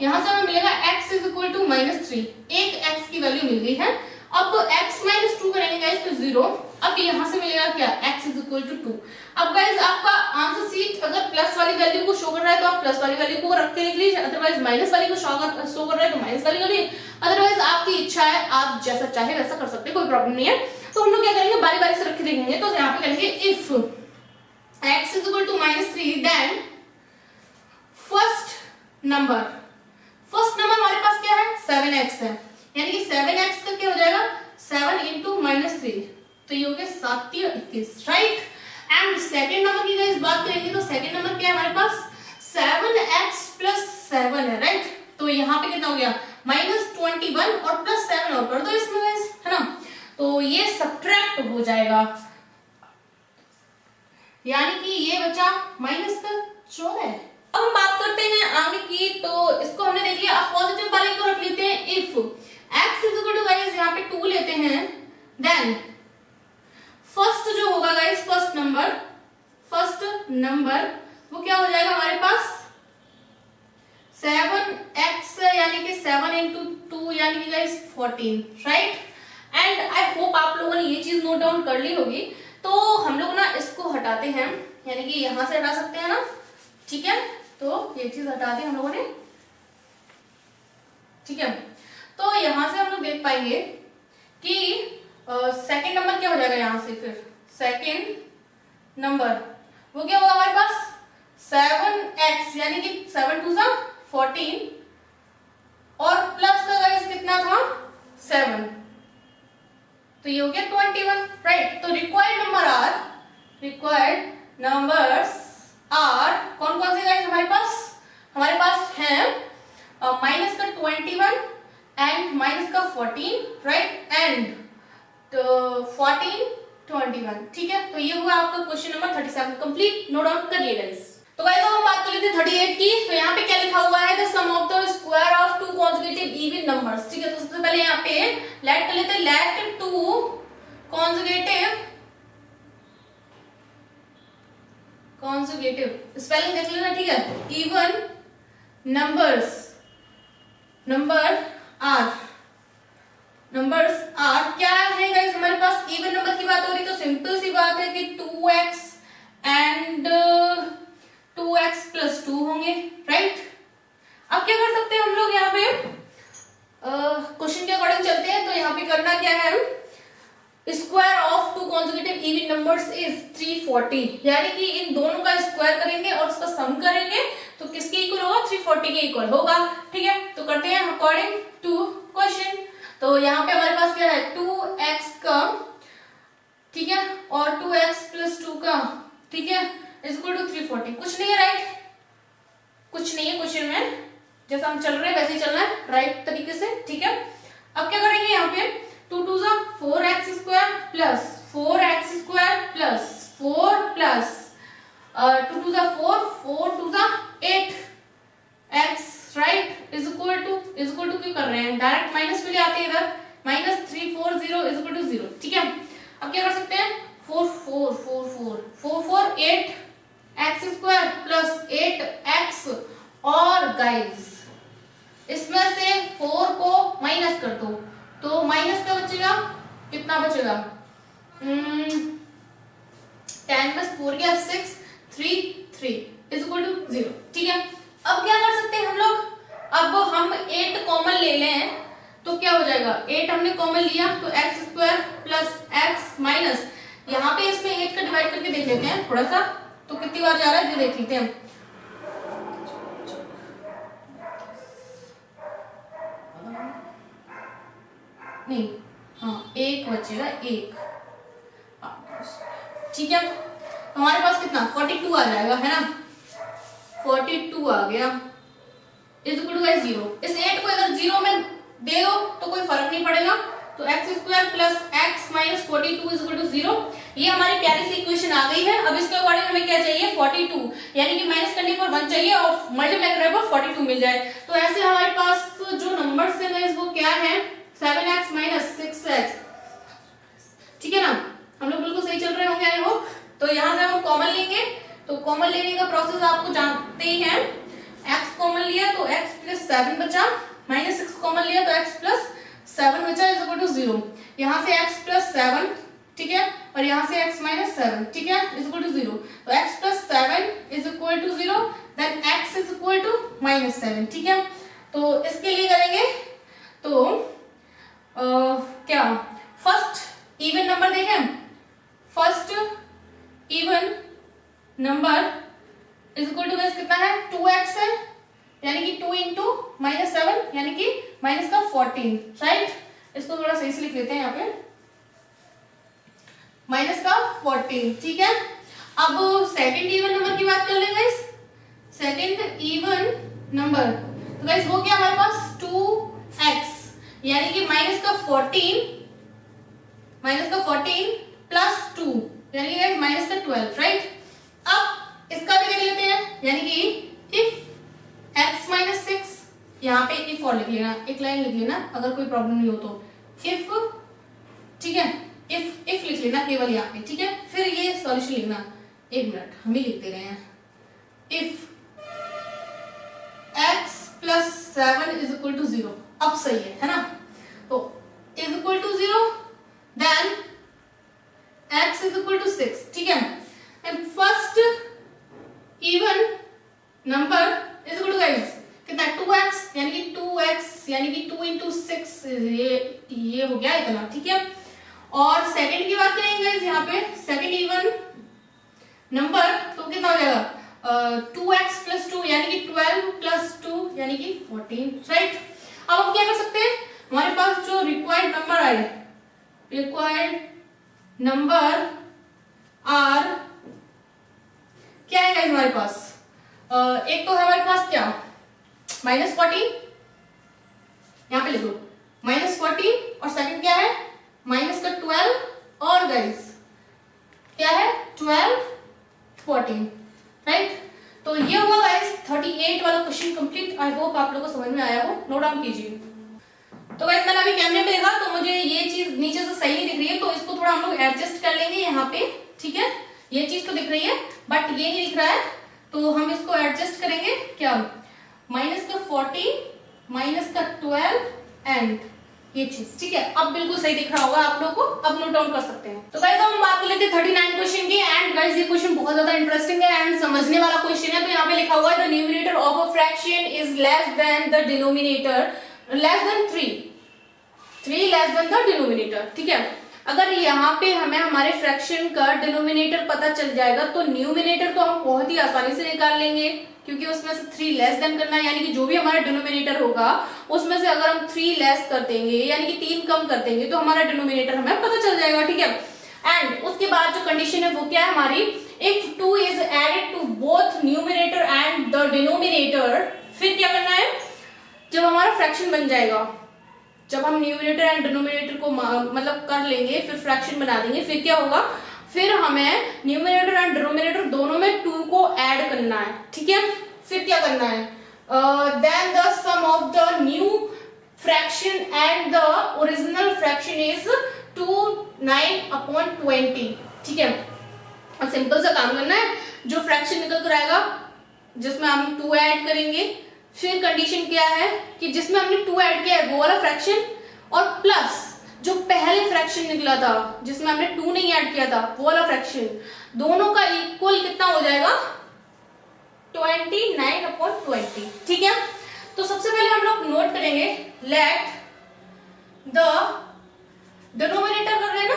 S1: यहाँ से हमें मिलेगा x इज इक्वल टू -3, एक x की वैल्यू मिल गई है। अब x माइनस 2 करेंगे गाइस तो 0, अब यहाँ से मिलेगा क्या, x इज इक्वल टू 2। अब गाइस आपका आंसर शीट अगर प्लस वाली वैल्यू को शो कर रहा है तो आप प्लस वाली वैल्यू को रख के लिख लीजिए, अदरवाइज माइनस वाली को शो कर रहा है तो माइनस वाली करिए, अदरवाइज आपकी इच्छा है, आप जैसा चाहे वैसा कर सकते हैं, कोई प्रॉब्लम नहीं है। तो हम लोग क्या करेंगे, बारी बारी से रख के देखेंगे। तो यहाँ पे करेंगे if x is equal to -3 then first number हमारे पास क्या है, 7x है, यानी कि 7x का क्या हो जाएगा, 7 इंटू -3, तो ये हो गया 7 3 21, राइट। एंड सेकंड नंबर की गाइस बात करेंगे तो सेकंड नंबर क्या है हमारे पास, 7x प्लस 7 है, राइट। तो यहाँ पे कितना हो गया, -21 और प्लस 7 और कर दो इसमें गाइस, है ना, तो ये सब्ट्रैक्ट हो जाएगा, यानी कि ये बचा -14। अब हम बात करते हैं आगे की, तो इसको हमने देख लिया, अब पॉजिटिव वाले को रख लेते हैं। If x is equal to guys यहाँ पे 2 लेते हैं, देन फर्स्ट जो होगा गाइस, फर्स्ट नंबर वो क्या हो जाएगा हमारे पास, 7x यानी कि 7 इंटू 2 यानी कि guys 14, right. And I hope आप लोगों ने ये चीज नोट डाउन कर ली होगी। तो हम लोग ना इसको हटाते हैं, यानी कि यहां से हटा सकते हैं ना, ठीक है, तो ये चीज हटा दी हम लोगों ने, ठीक है। तो यहां से हम लोग देख पाएंगे कि सेकंड नंबर क्या हो जाएगा, यहां से फिर सेकंड नंबर वो क्या होगा हमारे पास, 7x यानी कि 7 2 जा 14 और प्लस का गाइस कितना था 7, तो ये हो गया 21, राइट। तो रिक्वायर्ड नंबर्स आर कौन कौन से गाइस हमारे पास है, माइनस का 21 एंड माइनस का 14, राइट, एंड 14 21, ठीक है। तो ये हुआ आपका question number 37 complete, note down करिए गाइस। तो गाइस हम बात कर लेते हैं 38 की। तो यहाँ पे क्या लिखा हुआ है, the sum of the square of two conjugative even numbers, ठीक है। तो सबसे पहले यहाँ पे लेट कर लेते हैं, लेट टू कॉन्जुगेटिव स्पेलिंग देख लेना, ठीक है। इवन नंबर्स आर क्या है गाइस हमारे पास, इवन नंबर की बात हो रही तो सिंपल सी बात है कि 2x एंड 2x प्लस 2 होंगे, राइट। अब क्या कर सकते हैं हम लोग यहाँ पे, क्वेश्चन के अकॉर्डिंग चलते हैं। तो यहाँ पे करना क्या है, square of two conjugative even numbers is 340, यानी कि इन दोनों का स्क्वायर करेंगे और उसका सम करेंगे तो किसके इक्वल होगा, 340 के इक्वल होगा, ठीक है। तो करते हैं अकॉर्डिंग टू क्वेश्चन। तो यहाँ पे हमारे पास क्या है, 2x का, ठीक है, और 2x प्लस 2 का, ठीक है, इज इक्वल टू 340। कुछ नहीं है, राइट, कुछ नहीं है क्वेश्चन में, जैसा हम चल रहे हैं वैसे ही चलना है, राइट तरीके से, ठीक है। अब क्या करेंगे यहाँ पे, 2 2 जा 4x square plus 4x square plus 4 plus 2 to the 4, 4 to the 8 x right is equal to क्यों कर रहे हैं, डायरेक्ट माइनस में ले आते हैं इधर, -340 इज इक्वल टू 0। ठीक है, अब क्या कर सकते हैं, 4 4 4 4 4 4 8 x स्क्वायर प्लस 8x, और गाइस इसमें से 4 को माइनस कर दो तो माइनस क्या बचेगा, कितना बचेगा, 10 प्लस 4 क्या 6 3 3 इज इक्वल टू 0। ठीक है, अब क्या कर सकते हैं हम लोग, अब हम 8 कॉमन ले लें तो क्या हो जाएगा, 8 हमने कॉमन लिया तो x square plus x minus, यहाँ पे इसमें 8 का डिवाइड करके देख लेते हैं थोड़ा सा, तो कितनी बार जा रहा है ये देख लेते हैं। नहीं हाँ, एक बचेगा, एक, ठीक है, हमारे पास कितना 42 आ जाएगा, है ना, 42 आ गया इज इक्वल टू 0। इस 8 को अगर 0 में दे दो तो कोई फर्क नहीं पड़ेगा, तो x square plus x minus 42 is equal to 0। ये हमारी प्यारी सी इक्वेशन आ गई है। अब इसके अकॉर्डिंग हमें क्या चाहिए, 42, यानी कि माइनस करने पर 1 चाहिए और मल्टीप्लाई करने पर 42 मिल जाए। तो ऐसे हमारे पास जो नंबर्स है गाइस वो क्या है, 7x माइनस 6x। ठीक है ना, हम लोग बिल्कुल सही चल रहे होंगे आई होप। तो यहाँ से हम कॉमन लेंगे, तो कॉमन लेने का प्रोसेस आपको जानते ही हैं, x कॉमन लिया तो x प्लस 7 बचा, माइनस 6 कॉमन लिया तो x प्लस 7 बचा इज इक्वल टू 0। यहाँ से x प्लस 7, ठीक है, और यहाँ से x माइनस 7, ठीक है, इज इक्वल टू 0। तो x plus 7 is equal to 0, then x is equal to minus 7। ठीक है, तो इसके लिए करेंगे तो क्या, फर्स्ट इवन नंबर देखें, first even number is equal to कितना है, 2x है, यानी कि 2 इंटू माइनस 7 यानी कि माइनस का 14, राइट। इसको थोड़ा सही से लिख लेते हैं यहाँ पे, माइनस का 14। ठीक है, अब सेकंड इवन नंबर की बात कर लेंगे गाइस। सेकंड इवन नंबर तो गाइस वो क्या हमारे पास 2x, यानी कि माइनस का 14 प्लस 2 यानी कि माइनस का 12, राइट। अब इसका भी देख लेते हैं, यानी कि इफ x माइनस 6, यहाँ पे इफ और लिख लेना, एक लाइन लिख लेना अगर कोई प्रॉब्लम नहीं हो तो, इफ, ठीक है, इफ लिख लेना केवल यहाँ पे, ठीक है, फिर ये सॉल्यूशन लिखना, एक मिनट हम ही लिखते रहे हैं, if x plus 7 is equal to 0, अब सही है ना, तो is equal to 0, then x is equal to 6, ठीक है, and first even number is equal to guys कितना 2x, यानी कि 2x यानी कि 2 इंटू 6, ये हो गया इतना, ठीक है। और सेकंड की बात करेंगे गाइस, यहाँ पे सेकंड इवन नंबर तो कितना हो जाएगा 2x प्लस 2 यानी कि 12 प्लस 2 यानी कि 14, राइट। अब हम क्या कर सकते हैं, हमारे पास जो रिक्वायर्ड नंबर आए, रिक्वायर्ड नंबर आर क्या है गाइस हमारे पास, एक तो है हमारे पास क्या -14, यहाँ पे लिख लो -14, और सेकंड क्या है माइनस का 12, और गाइस क्या है 12 14, राइट। तो ये हुआ गाइस 38 वाला क्वेश्चन कंप्लीट। आई होप आप लोगों को समझ में आया हो, नोट डाउन कीजिए। तो गाइस मैंने अभी कैमरे पे देखा तो मुझे ये चीज नीचे से सही नहीं दिख रही है, तो इसको थोड़ा हम लोग एडजस्ट कर लेंगे यहाँ पे, ठीक है। ये चीज तो दिख रही है बट ये नहीं दिख रहा है, तो हम इसको एडजस्ट करेंगे क्या, माइनस का 14 माइनस का 12 एंड ये चीज, ठीक है। अब बिल्कुल सही दिख रहा होगा आप लोगों को, अब नोट डाउन कर सकते हैं। तो गाइस हम बात कर लेते हैं 39 क्वेश्चन की, एंड गाइस ये क्वेश्चन बहुत ज्यादा इंटरेस्टिंग है एंड समझने वाला क्वेश्चन है। तो यहाँ पे लिखा हुआ है the numerator of a fraction is less than the denominator, less than 3 less than the denominator, ठीक है। अगर यहाँ पे हमें हमारे फ्रैक्शन का डिनोमिनेटर पता चल जाएगा तो न्यूमिनेटर तो हम बहुत ही आसानी से निकाल लेंगे, क्योंकि उसमें से 3 लेस देन करना है, यानी कि जो भी हमारा डिनोमिनेटर होगा उसमें से अगर हम 3 लेस कर देंगे यानी कि 3 कम कर देंगे तो हमारा डिनोमिनेटर हमें पता चल जाएगा, ठीक है। एंड उसके बाद जो कंडीशन है वो क्या है हमारी, if 2 is added to both numerator and the denominator, फिर क्या करना है, जब हमारा फ्रैक्शन बन जाएगा, जब हम न्यूमरेटर एंड डिनोमिनेटर को मतलब कर लेंगे, फिर फ्रैक्शन बना देंगे, फिर क्या होगा, फिर हमें न्यूमरेटर एंड डिनोमिनेटर दोनों में 2 को ऐड करना है, ठीक है। फिर क्या करना है, then the sum of the new fraction and the original fraction is 2/9/20, ठीक है। अब सिंपल सा काम करना है, जो फ्रैक्शन निकल कर आएगा जिसमें हम 2 ऐड करेंगे, फिर कंडीशन क्या है कि जिसमें हमने 2 ऐड किया है वो वाला फ्रैक्शन, और प्लस जो पहले फ्रैक्शन निकला था जिसमें हमने 2 नहीं ऐड किया था वो वाला फ्रैक्शन, दोनों का इक्वल कितना हो जाएगा, 29/20, ठीक है। तो सबसे पहले हम लोग नोट करेंगे, लेट द डिनोमिनेटर कर रहे हैं ना,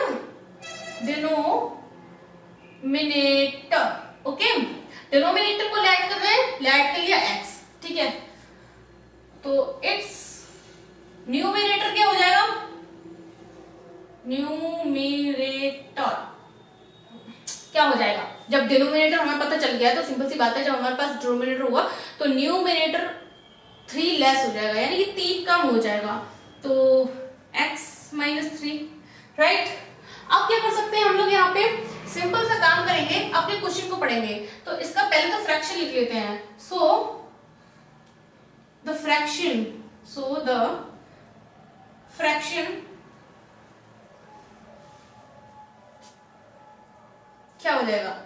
S1: डिनोमिनेटर, ओके, डिनोमिनेटर को लेट कर रहे हैं, लेट कर लिया x, ठीक है। तो इट्स न्यूमिनेटर क्या हो जाएगा, न्यूमिनेटर क्या हो जाएगा, जब डिनोमिनेटर हमें पता चल गया तो सिंपल सी बात है, जब हमारे पास डिनोमिनेटर होगा तो न्यूमिनेटर 3 लेस हो जाएगा, यानी कि 3 कम हो जाएगा, तो x - 3, राइट। अब क्या कर सकते हैं हम लोग, यहाँ पे सिंपल सा काम करेंगे, अपने क्वेश्चन को पढ़ेंगे, तो इसका पहले तो फ्रैक्शन लिख लेते हैं, सो द फ्रैक्शन क्या हो जाएगा,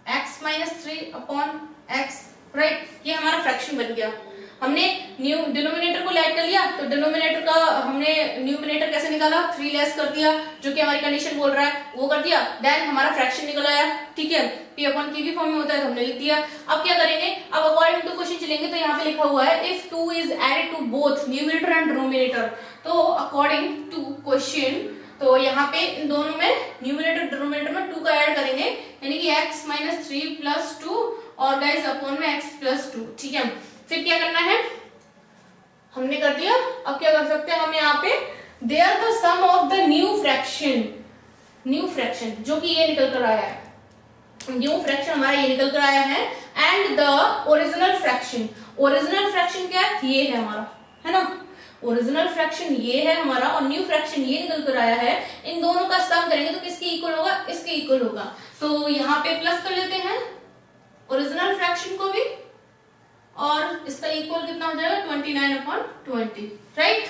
S1: x - 3/x, राइट। ये हमारा फ्रैक्शन बन गया। हमने डिनोमिनेटर को लेट कर लिया, तो डिनोमिनेटर का हमने न्यूमिनेटर कैसे निकाला, 3 लेस कर दिया, जो कि हमारी कंडीशन बोल रहा है वो कर दिया, देन हमारा फ्रैक्शन निकल आया, ठीक है। p/q फॉर्म में होता है तो हमने लिख दिया। अब क्या करेंगे, अब अकॉर्डिंग टू क्वेश्चन चलेंगे, तो यहाँ पे लिखा हुआ है if 2 is added to both numerator and denominator, तो अकॉर्डिंग टू क्वेश्चन, तो यहाँ पे इन दोनों में न्यूमिनेटर डिनोमिनेटर में 2 का ऐड करेंगे, यानी कि x - 3 + 2 और गाइस अपॉन में x + 2, ठीक है। फिर क्या करना है, हमने कर दिया। अब क्या कर सकते हैं हम यहाँ पे, there the sum of the new fraction जो कि ये निकल कर आया है, न्यू फ्रैक्शन हमारा ये निकल कर आया है, एंड द ओरिजिनल फ्रैक्शन क्या है, ये है हमारा, है ना, ओरिजिनल फ्रैक्शन ये है हमारा, और न्यू फ्रैक्शन ये निकल कर आया है, इन दोनों का सम करेंगे तो किसके इक्वल होगा, इसके इक्वल होगा। तो यहाँ पे प्लस कर लेते हैं ओरिजिनल फ्रैक्शन को भी, और इसका इक्वल कितना हो जाएगा, 29/20, राइट।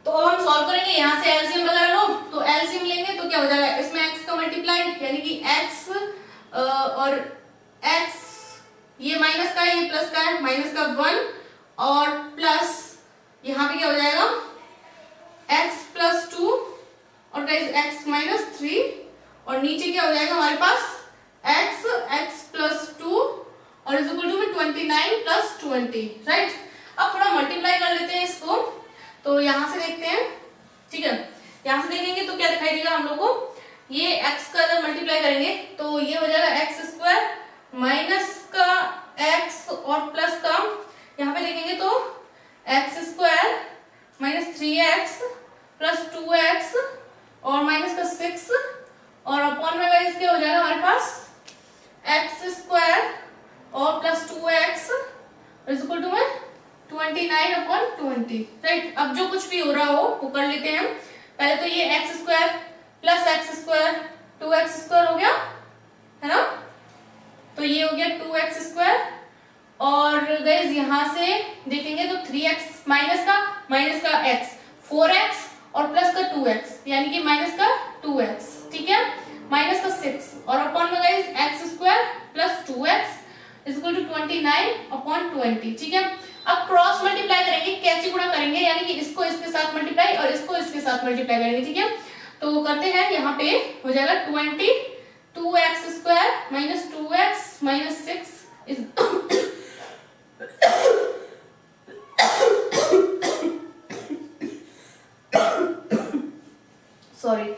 S1: तो अब हम सॉल्व करेंगे, यहां से एलसीएम लगा लो, तो एलसीएम लेंगे तो क्या हो जाएगा, इसमें x का मल्टीप्लाई, यानी कि x और x, ये माइनस का है, ये प्लस का है, माइनस का 1, और प्लस यहाँ पे क्या हो जाएगा, x + 2 और गाइस x - 3, और नीचे क्या हो जाएगा हमारे पास x + 2 और इज इक्वल टू 29 + 20, राइट। अब थोड़ा मल्टीप्लाई कर लेते हैं इसको, तो यहां से देखते हैं, ठीक है, यहां से देखेंगे तो क्या दिखाई देगा हम लोग को, ये x का जब मल्टीप्लाई करेंगे तो ये हो जाएगा x² माइनस का x और प्लस का, यहाँ पे देखेंगे तो x² - 3x + 2x और माइनस का 6, और अपॉन में गाइस क्या हो जाएगा हमारे पास x² और plus 2x is equal to 29/20, right. अब जो कुछ भी हो रहा हो वो कर लेते हैं हम, पहले तो ये x² + x² 2x² हो गया, है ना, तो ये हो गया 2x², और गाइस यहां से देखेंगे तो 3x माइनस का x 4x और प्लस का 2x, यानी कि माइनस का 2x, ठीक है, माइनस का 6, और अपॉन में guys x² + 2x is equal to 29/20, ठीक है। अब क्रॉस मल्टीप्लाई करेंगे, कैची गुणा करेंगे, यानी कि इसको इसके साथ मल्टीप्लाई और इसको इसके साथ मल्टीप्लाई करेंगे, ठीक है। तो करते हैं, यहाँ पे हो जाएगा 22x² - 2x - 6 इज सॉरी।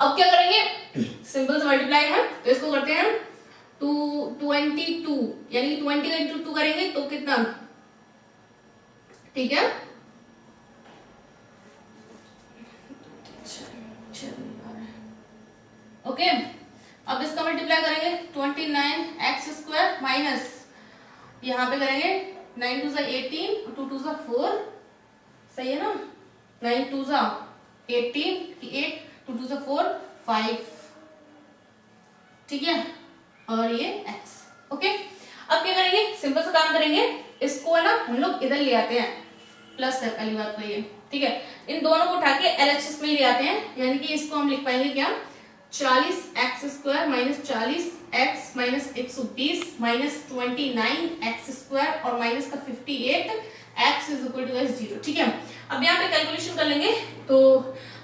S1: अब क्या करेंगे, सिंपल से मल्टीप्लाई है तो इसको करते हैं 22, यानी कि 20 का × 2 करेंगे तो कितना, ठीक है, ओके। अब इसका मल्टीप्लाई करेंगे 29x² माइनस यहाँ पे करेंगे 9 2 18 2 2 4, सही है ना, 9 2 18 8 2 2 4 5, ठीक है, और ये x, ओके। अब क्या करेंगे, सिंपल सा काम करेंगे, इसको है ना हम लोग इधर ले आते हैं, प्लस है पहली बात तो ये, ठीक है। इन दोनों को उठा के LHS में ही ले आते हैं, यानी कि इसको हम लिख पाएंगे क्या, 40x² minus 40x minus 120 minus 29x² और माइनस का 58x इज इक्वल टू 0, ठीक है। अब यहाँ पे कैलकुलेशन कर लेंगे तो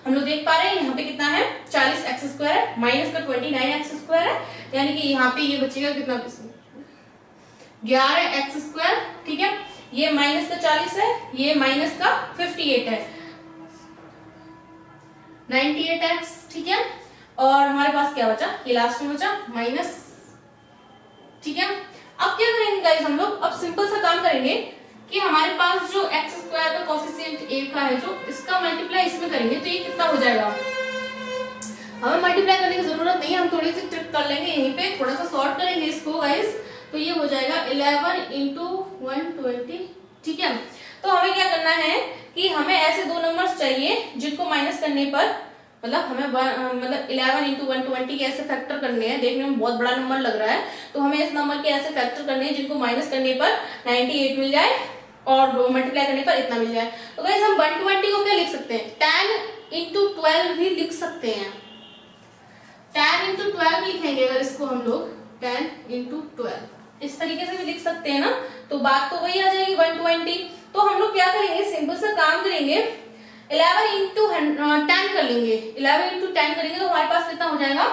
S1: हम लोग देख पा रहे हैं यहाँ पे कितना है, 40x² है माइनस का 29x² है, यानी कि यहाँ पे ये बचेगा कितना, 11x², ठीक है। ये माइनस का 40 है, ये माइनस का 58 है, 98x, ठीक है। और हमारे पास क्या बचा, ये लास्ट में बचा माइनस, ठीक है। अब क्या करेंगे गाइस हम लोग, अब सिंपल सा काम करेंगे कि हमारे पास जो x² का कोफिशिएंट a का है, जो इसका मल्टीप्लाई इसमें करेंगे तो ये कितना हो जाएगा, हमें मल्टीप्लाई करने की जरूरत नहीं है, हम थोड़ी सी ट्रिक कर लेंगे यहीं पे, थोड़ा सा सॉर्ट करेंगे इसको गाइस, तो ये हो जाएगा 11 इंटू 120, ठीक है। तो हमें क्या करना है कि हमें ऐसे दो नंबर्स चाहिए जिनको माइनस करने पर, मतलब हमें मतलब 11 इंटू 120 के ऐसे फैक्टर करने हैं, देखने में बहुत बड़ा नंबर लग रहा है, तो हमें इस नंबर के ऐसे फैक्टर करने हैं जिनको माइनस करने पर 98 मिल जाए और मल्टीप्लाई करने पर इतना मिल जाए। तो गाइस हम 120 को क्या लिख सकते हैं, 10 इंटू 12 भी लिख सकते हैं, 10 इंटू 12 लिखेंगे अगर इसको हम लोग 10 इंटू 12 इस तरीके से भी लिख सकते हैं ना, तो बात तो वही आ जाएगी 120। तो हम लोग क्या करेंगे, सिंपल सा काम करेंगे, 11 इंटू 10 कर लेंगे, 11 इंटू 10 करेंगे तो हमारे पास कितना हो जाएगा,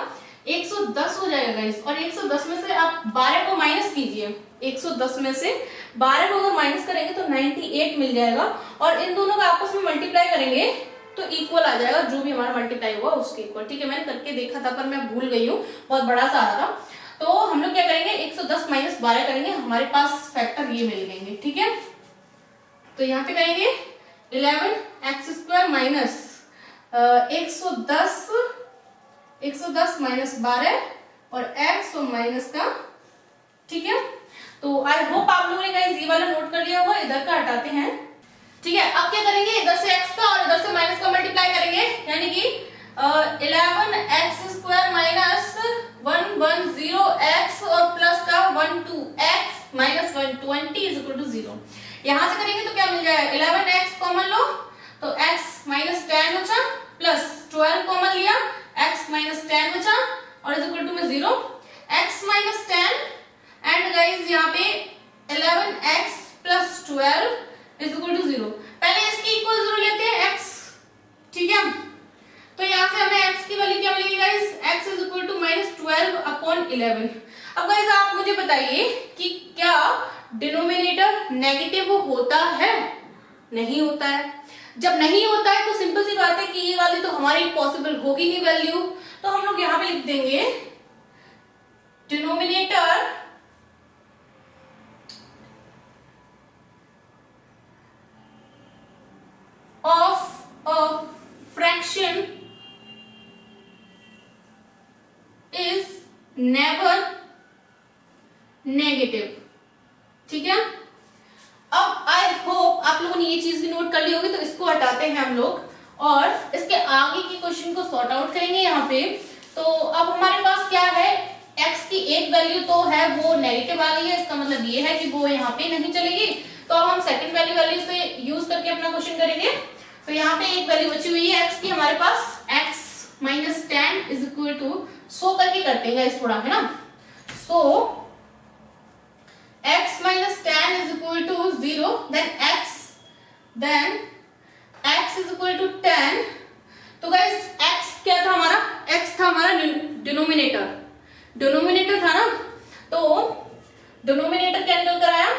S1: 110 हो जाएगा गाइस। और 110 में से आप 12 को माइनस कीजिए, 110 में से 12 को अगर माइनस करेंगे तो 98 मिल जाएगा, और इन दोनों का आपस में मल्टीप्लाई करेंगे तो इक्वल आ जाएगा, जो भी हमारा मल्टीप्लाई हुआ उसके इक्वल, ठीक है। मैंने करके देखा था पर मैं भूल गई हूँ, बहुत बड़ा सा आ रहा था। तो हम लोग क्या करेंगे, 110 माइनस 12 करेंगे, हमारे पास फैक्टर ये मिल जाएंगे, ठीक है। तो यहाँ पे करेंगे 11x² माइनस 110 माइनस 12 और x और माइनस का, ठीक है। तो आई होप आप लोगों ने गाइस ये वाला नोट कर लिया होगा, इधर का हटाते हैं, ठीक है। अब क्या करेंगे, इधर से x का और इधर से माइनस का मल्टीप्लाई करेंगे, यानी कि 11x² माइनस 110x और प्लस का 12x minus 120 is equal to 0। यहां से करेंगे तो क्या मिल जाएगा, 11x कॉमन लो तो x माइनस 10 बचा, प्लस 12 कॉमन लिया, x माइनस 10 बचा और इज इक्वल टू में 0, x माइनस 10 एंड गाइस यहाँ पे 11x plus 12 is equal to 0। पहले इसकी इक्वल 0 लेते हैं x, ठीक है। तो यहाँ से हमें x की वैल्यू क्या मिलेगी guys, x is equal to minus 12 upon 11। अब गाइस आप मुझे बताइए कि क्या डिनोमिनेटर नेगेटिव होता है, नहीं होता है। जब नहीं होता है तो सिंपल सी बात है कि ये वाली तो हमारी पॉसिबल होगी नहीं वैल्यू, तो हम लोग यहां पे लिख देंगे denominator of a fraction is never negative, ठीक है। अब आई होप आप लोगों ने ये चीज भी नोट कर ली होगी, तो इसको हटाते हैं हम लोग और इसके आगे की क्वेश्चन को सॉर्ट आउट करेंगे यहाँ पे। तो अब हमारे पास क्या है, x की एक वैल्यू तो है वो नेगेटिव आ गई है, इसका मतलब ये है कि वो यहाँ पे नहीं चलेगी। तो अब हम सेकंड वैल्यू से यूज करके अपना क्वेश्चन करेंगे। तो यहाँ पे एक वैल्यू बची हुई है x की हमारे पास, x minus 10 is equal to, सो करके करते हैं इस थोड़ा, है ना। सो x minus 10 is equal to 0, then x is equal to 10। तो गाइस x क्या था हमारा, x था हमारा डिनोमिनेटर था ना, तो डिनोमिनेटर क्या निकल कर आया,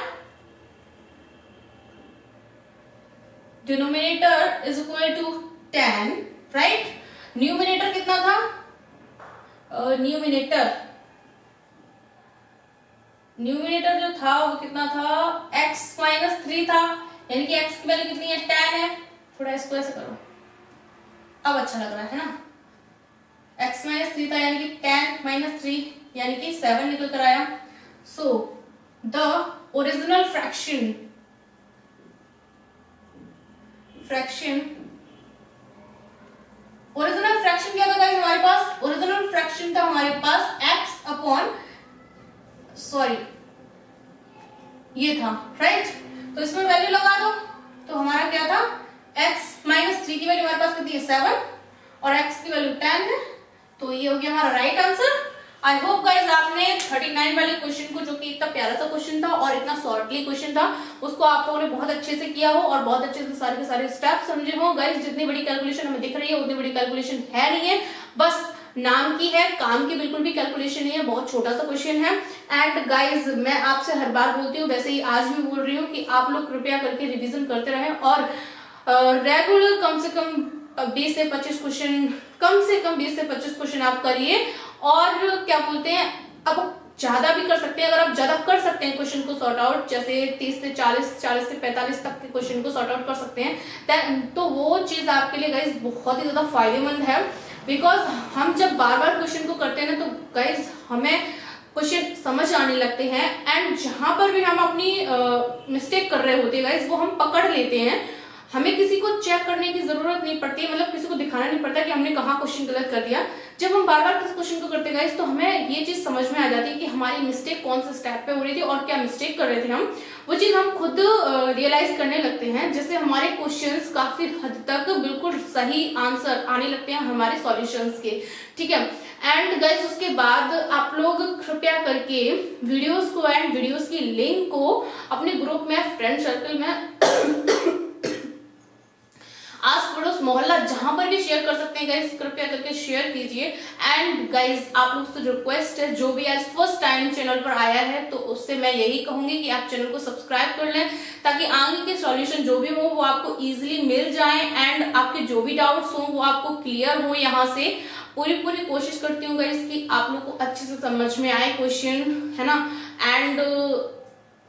S1: denominator is equal to 10, right. Numerator कितना था, न्यूमिनेटर जो था वो कितना था, x माइनस 3 था, यानी कि x की वैल्यू कितनी है, 10 है। थोड़ा इसको ऐसे करो, अब अच्छा लग रहा है ना, x माइनस 3 था यानी कि 10 माइनस 3 यानी कि 7 निकल कर आया। सो द ओरिजिनल फ्रैक्शन क्या था गाइस हमारे पास? ओरिजिनल फ्रैक्शन था हमारे पास x अपॉन ये था, राइट? तो इसमें वैल्यू लगा दो, तो हमारा क्या था? x माइनस 3 की वैल्यू हमारे पास कितनी है? 7 और x की वैल्यू 10 है, तो ये हो गया हमारा right answer. I hope guys आपने 39 वाले क्वेश्चन को, जो कि इतना प्यारा सा क्वेश्चन था और इतना शॉर्टली क्वेश्चन था, उसको आप लोगों ने बहुत अच्छे से किया हो और बहुत अच्छे से सारे के सारे स्टेप समझे हो। गाइज जितनी बड़ी कैलकुलेशन हमें दिख रही है उतनी बड़ी कैलकुलेशन है नहीं है, बस नाम की है, काम की बिल्कुल भी कैलकुलेशन नहीं है, बहुत छोटा सा क्वेश्चन है। एंड गाइज मैं आपसे हर बार बोलती हूँ, वैसे ही आज भी बोल रही हूँ कि आप लोग कृपया करके रिविजन करते रहें और रेगुलर कम से कम 20 से 25 क्वेश्चन, कम से कम 20 से 25 क्वेश्चन आप करिए। और क्या बोलते हैं, अब ज्यादा भी कर सकते हैं, अगर आप ज्यादा कर सकते हैं क्वेश्चन को सॉर्ट आउट, जैसे 30 से 40, 40 से 45 तक के क्वेश्चन को सॉर्ट आउट कर सकते हैं, तो वो चीज आपके लिए गाइज बहुत ही ज्यादा फायदेमंद है। बिकॉज हम जब बार बार क्वेश्चन को करते हैं ना, तो गाइज हमें क्वेश्चन समझ आने लगते हैं, एंड जहां पर भी हम अपनी मिस्टेक कर रहे होते हैं गाइज, वो हम पकड़ लेते हैं। हमें किसी को चेक करने की जरूरत नहीं पड़ती, मतलब किसी को दिखाना नहीं पड़ता कि हमने कहाँ क्वेश्चन गलत कर दिया। जब हम बार बार किसी क्वेश्चन को करते गाइस, तो हमें ये चीज समझ में आ जाती है कि हमारी मिस्टेक कौन से स्टेप पे हो रही थी और क्या मिस्टेक कर रहे थे हम, वो चीज हम खुद रियलाइज करने लगते हैं, जिससे हमारे क्वेश्चंस काफी हद तक बिल्कुल सही आंसर आने लगते हैं हमारे सॉल्यूशंस के, ठीक है। एंड गाइस उसके बाद आप लोग कृपया करके वीडियोस को एंड वीडियोस की लिंक को अपने ग्रुप में, फ्रेंड सर्कल में, आस पड़ोस, मोहल्ला, जहां पर भी शेयर कर सकते हैं गाइस, कृपया करके शेयर कीजिए। एंड गाइस आप लोग से रिक्वेस्ट है, जो भी आज फर्स्ट टाइम चैनल पर आया है, तो उससे मैं यही कहूंगी कि आप चैनल को सब्सक्राइब कर लें, ताकि आगे के सॉल्यूशन जो भी हो वो आपको इजीली मिल जाए, एंड आपके जो भी डाउट्स हो वो आपको क्लियर हो। यहाँ से पूरी कोशिश करती हूँ गाइस कि आप लोग को अच्छे से समझ में आए क्वेश्चन, है ना। एंड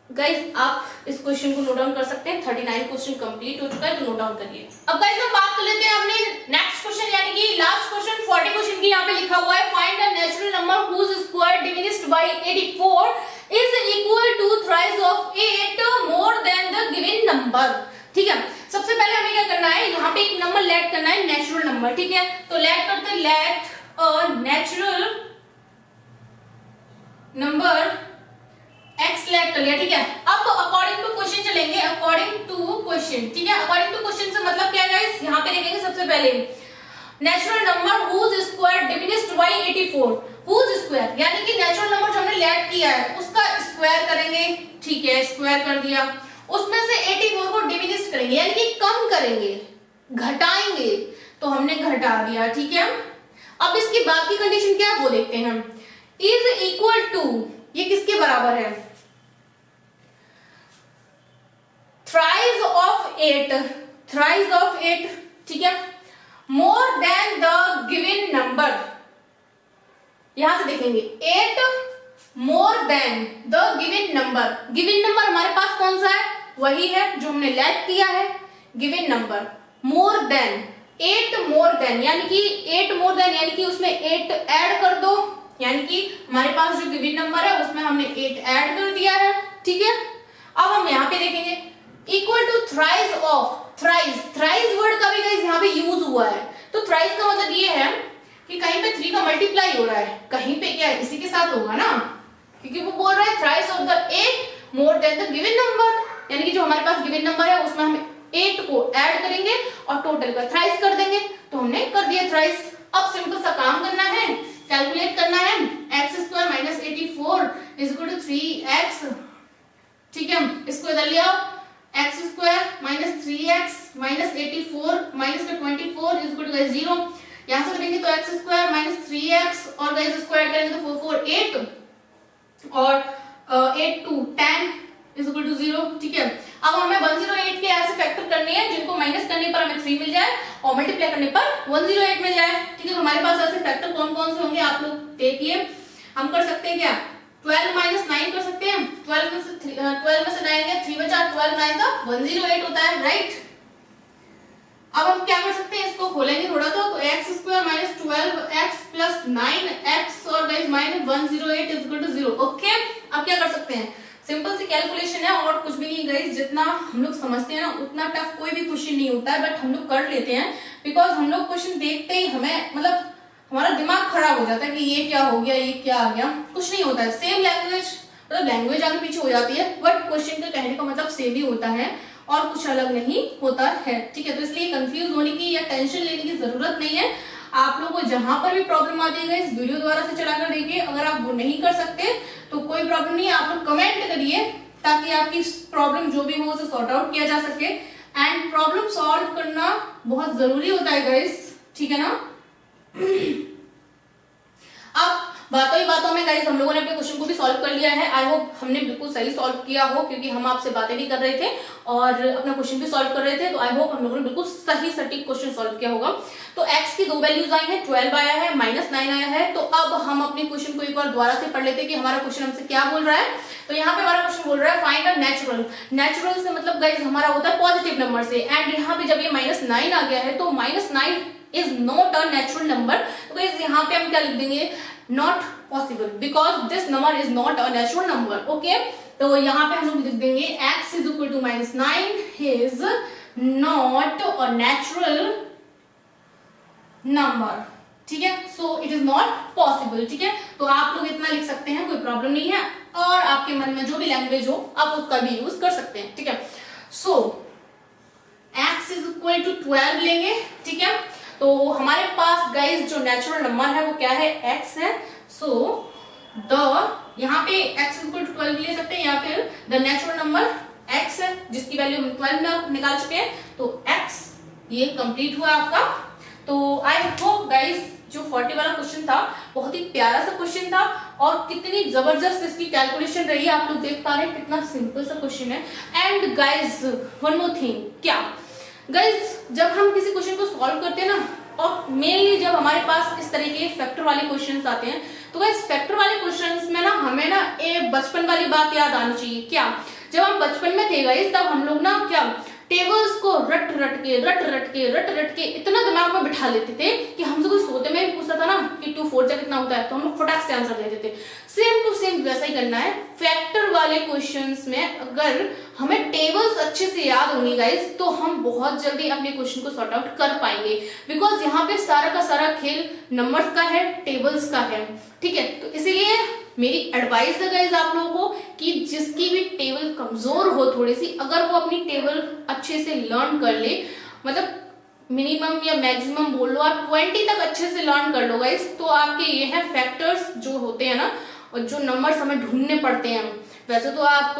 S1: गाइज आप इस क्वेश्चन को नोट डाउन कर सकते हैं, 39 क्वेश्चन कंप्लीट हो चुका है, तो नोट डाउन करिए। अब गाइज हम बात कर लेते हैं अपने नेक्स्ट क्वेश्चन, यानी कि लास्ट क्वेश्चन 40 क्वेश्चन की। यहाँ पे लिखा हुआ है find a natural number whose square diminished by 84 is equal to thrice of 8 more than the given number. ठीक है, सबसे पहले हमें क्या करना है, यहाँ पे एक नंबर लेट करना है, नेचुरल नंबर, ठीक है। तो लेट करते हैं, let a natural number x let कर लिया, ठीक है। अब अकॉर्डिंग टू क्वेश्चन चलेंगे, अकॉर्डिंग टू क्वेश्चन, ठीक है। अकॉर्डिंग टू क्वेश्चन से मतलब क्या है गाइस, यहाँ पे देखेंगे सबसे पहले natural number whose square diminished by 84, whose square यानी कि नेचुरल नंबर जो हमने लेट किया है उसका स्क्वायर करेंगे, ठीक है, स्क्वायर कर दिया, उसमें से 84 को डिमिनिश्ड करेंगे यानी कि कम करेंगे, घटाएंगे, तो हमने घटा दिया, ठीक है। अब इसकी बाद की कंडीशन क्या है वो देखते हैं हम, इज इक्वल टू, ये किसके बराबर है, थ्राइस ऑफ 8, थ्राइस ऑफ 8, ठीक है, मोर देन द गिवन नंबर। यहां से देखेंगे 8 more than the given number, given number हमारे पास कौन सा है, वही है जो हमने लेट किया है, given number more than 8 more then यानी कि 8 मोर देन यानी कि उसमें 8 ऐड कर दो, यानी कि हमारे पास जो गिवन नंबर है उसमें हमने 8 ऐड कर दिया है, ठीक है। अब हम यहाँ पे देखेंगे equal to thrice of, thrice, thrice word का भी गाइस यहाँ पे यूज हुआ है, तो थ्राइस का मतलब ये है कि कहीं पे 3 का मल्टीप्लाई हो रहा है, कहीं पे क्या है इसी के साथ होगा ना, क्योंकि वो बोल रहा है thrice of the 8 more than the given number, यानी कि जो हमारे पास गिवन नंबर है उसमें हम 8 को ऐड करेंगे और टोटल का थ्राइस कर देंगे, तो हमने कर दिया थ्राइस। अब सिंपल सा काम करना है, कैलकुलेट करना है, x² minus 84 is equal to 3x, ठीक है, इसको इधर ले आओ, x² minus 3x minus 84 minus 24 is equal to 0, यहां से करेंगे तो x² माइनस 3x और गाइस स्क्वायर करेंगे तो 4 4 8 और 8 2 10 इज इक्वल टू 0, ठीक है। अब हमें 108 के ऐसे फैक्टर करने हैं जिनको माइनस करने पर हमें 3 मिल जाए और मल्टीप्लाई करने पर 108 मिल जाए, ठीक है। तो हमारे पास ऐसे फैक्टर कौन कौन से होंगे आप लोग देखिए, हम कर सकते हैं क्या, 12 माइनस 9 कर सकते हैं, 12 में से 9 गया 3 बचा, 12 9 का 108 होता है, राइट। अब हम क्या कर सकते हैं, इसको खोलेंगे थोड़ा तो x square minus 12x plus 9x और guys minus 108 is equal to 0। Okay, अब क्या कर सकते हैं, सिंपल सी कैलकुलेशन है और कुछ भी नहीं गाइस। जितना हम लोग समझते हैं ना उतना टफ कोई भी क्वेश्चन नहीं होता है, बट हम लोग कर लेते हैं बिकॉज हम लोग क्वेश्चन देखते ही हमें मतलब हमारा दिमाग खराब हो जाता है कि ये क्या हो गया, ये क्या आ गया। कुछ नहीं होता है, सेम लैंग्वेज मतलब लैंग्वेज आगे पीछे हो जाती है, बट क्वेश्चन का कहने का मतलब सेम ही होता है और कुछ अलग नहीं होता है। ठीक है, तो इसलिए कंफ्यूज होने की या टेंशन लेने की जरूरत नहीं है। आप लोगों को जहां पर भी प्रॉब्लम आती है इस वीडियो द्वारा से चलाकर देखिए। अगर आप वो नहीं कर सकते तो कोई प्रॉब्लम नहीं है, आप लोग कमेंट करिए ताकि आपकी प्रॉब्लम जो भी हो उसे सॉर्ट आउट किया जा सके। एंड प्रॉब्लम सॉल्व करना बहुत जरूरी होता है गाइस, ठीक है ना। अब बातों ही बातों में गाइस हम लोगों ने अपने क्वेश्चन को भी सॉल्व कर लिया है। आई होप हमने बिल्कुल सही सॉल्व किया हो, क्योंकि हम आपसे बातें भी कर रहे थे और अपना क्वेश्चन भी सॉल्व कर रहे थे। तो आई होप हम लोगों ने बिल्कुल सही सटीक क्वेश्चन सॉल्व किया होगा। तो x की दो वैल्यूज आई है, 12 आया है, -9 आया है। तो अब हम अपने क्वेश्चन को एक बार दोबारा से पढ़ लेते हैं कि हमारा क्वेश्चन हमसे क्या बोल रहा है। तो यहाँ पे हमारा क्वेश्चन बोल रहा है फाइंड अ नेचुरल। नेचुरल से मतलब गाइस हमारा होता है पॉजिटिव नंबर से, एंड यहाँ पे जब ये -9 आ गया है तो -9 is not a natural number. तो गाइस यहाँ पे हम क्या लिख देंगे, not possible because this number is not a natural number. Okay, तो यहाँ पे हम लोग लिख देंगे x is equal to -9 is not a natural number. ठीक है, so it is not possible. ठीक है, तो आप लोग इतना लिख सकते हैं, कोई प्रॉब्लम नहीं है, और आपके मन में जो भी लैंग्वेज हो आप उसका भी यूज कर सकते हैं। ठीक है, सो x इज इक्वल टू 12 लेंगे। ठीक है, तो हमारे पास गाइस जो नेचुरल नंबर है वो क्या है, x है। सो द यहाँ पे x इक्वल टू 12 ले सकते हैं, या फिर द नेचुरल नंबर x है जिसकी वैल्यू हम 12 निकाल चुके हैं। तो x ये कंप्लीट हुआ आपका। तो आई होप गाइस जो 40 वाला क्वेश्चन था बहुत ही प्यारा सा क्वेश्चन था और कितनी जबरदस्त इसकी कैलकुलेशन रही है। आप लोग देख पा रहे हैं कितना सिंपल सा क्वेश्चन है। And guys one more thing, क्या गाइस जब हम किसी क्वेश्चन को सॉल्व करते हैं ना, और मेनली जब हमारे पास इस तरह के फैक्टर वाले क्वेश्चंस आते हैं, तो गाइस फैक्टर वाले क्वेश्चंस में ना हमें ना एक बचपन वाली बात याद आनी चाहिए। क्या, जब हम बचपन में थे गाइस तब हम लोग ना क्या टेबल्स को रट रट के इतना दिमाग में बिठा लेते थे कि हमसे कोई सोते में भी पूछता था ना कि 2 4 कितना होता है तो हम लोग फटाक से आंसर देते थे। सेम टू सेम वैसा ही करना है फैक्टर वाले क्वेश्चंस में। अगर हमें टेबल्स अच्छे से याद होंगी गाइस तो हम बहुत जल्दी अपने क्वेश्चन को सॉर्ट आउट कर पाएंगे, बिकॉज यहाँ पे सारा का सारा खेल नंबर्स का है, टेबल्स का है। ठीक है, तो इसीलिए मेरी एडवाइस है गाइस आप लोगों को कि जिसकी भी टेबल कमजोर हो थोड़ी सी, अगर वो अपनी टेबल अच्छे से लर्न कर ले, मतलब मिनिमम या मैक्सिमम बोल लो आप 20 तक अच्छे से लर्न कर लो गाइस, तो आपके ये है फैक्टर्स जो होते हैं ना, और जो नंबर्स हमें ढूंढने पड़ते हैं। वैसे तो आप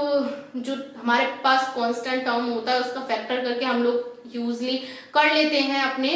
S1: जो हमारे पास कांस्टेंट टर्म होता है उसका फैक्टर करके हम लोग यूजली कर लेते हैं अपने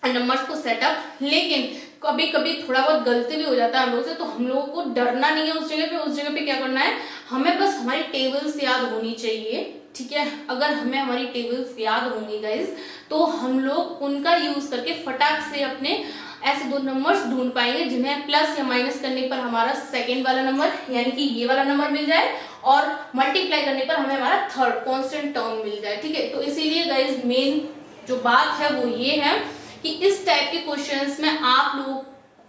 S1: नंबर्स को सेटअप, लेकिन कभी कभी थोड़ा बहुत गलती भी हो जाता है हम लोग से, तो हम लोगों को डरना नहीं है उस जगह पे क्या करना है, हमें बस हमारी टेबल्स याद होनी चाहिए। ठीक है, अगर हमें हमारी टेबल्स याद होंगी गाइस तो हम लोग उनका यूज करके फटाक से अपने ऐसे दो नंबर्स ढूंढ पाएंगे जिन्हें प्लस या माइनस करने पर हमारा सेकेंड वाला नंबर यानी कि ये वाला नंबर मिल जाए, और मल्टीप्लाई करने पर हमें हमारा थर्ड कांस्टेंट टर्म मिल जाए। ठीक है, तो इसीलिए गाइस मेन जो बात है वो ये है कि इस टाइप के क्वेश्चंस में आप लोगों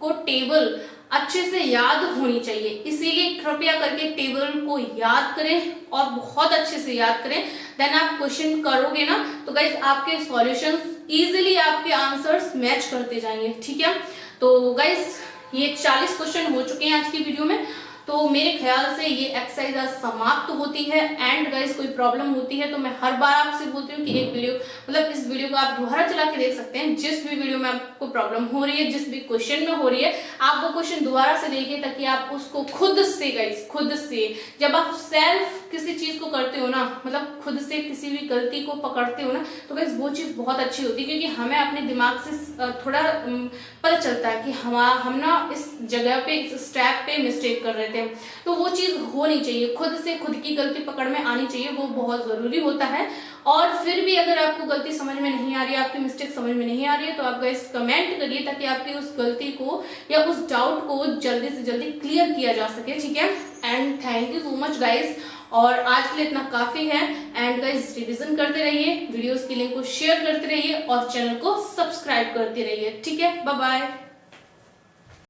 S1: को टेबल अच्छे से याद होनी चाहिए। इसीलिए कृपया करके टेबल को याद करें और बहुत अच्छे से याद करें, देन आप क्वेश्चन करोगे ना तो गाइस आपके सॉल्यूशंस इजीली आपके आंसर्स मैच करते जाएंगे। ठीक है, तो गाइस ये 40 क्वेश्चन हो चुके हैं आज की वीडियो में, तो मेरे ख्याल से ये एक्सरसाइज आज समाप्त होती है। एंड गाइस कोई प्रॉब्लम होती है तो मैं हर बार आपसे बोलती हूँ कि एक वीडियो मतलब इस वीडियो को आप दोबारा चला के देख सकते हैं। जिस भी वीडियो में आपको प्रॉब्लम हो रही है, जिस भी क्वेश्चन में हो रही है, आप वो क्वेश्चन दोबारा से देखिए ताकि आप उसको खुद से गाइस खुद से जब आप सेल्फ किसी चीज को करते हो ना, मतलब खुद से किसी भी गलती को पकड़ते हो ना, तो गाइस वो चीज बहुत अच्छी होती है, क्योंकि हमें अपने दिमाग से थोड़ा पता चलता है कि हम ना इस जगह पे इस स्टेप पे मिस्टेक कर रहे थे। तो वो चीज होनी चाहिए, खुद से खुद की गलती पकड़ में आनी चाहिए, वो बहुत जरूरी होता है। और फिर भी अगर आपको गलती समझ में नहीं आ रही है, आपकी मिस्टेक समझ में नहीं आ रही है, तो आप गाइस कमेंट करिए ताकि आपकी उस गलती को या उस डाउट को जल्दी से जल्दी क्लियर किया जा सके। ठीक है, and thank you so much guys
S2: और आज के लिए इतना काफी है। एंड गाइस रिवीजन करते रहिए, वीडियोस की लिंक को शेयर करते रहिए और चैनल को सब्सक्राइब करते रहिए। ठीक है, बाय बाय।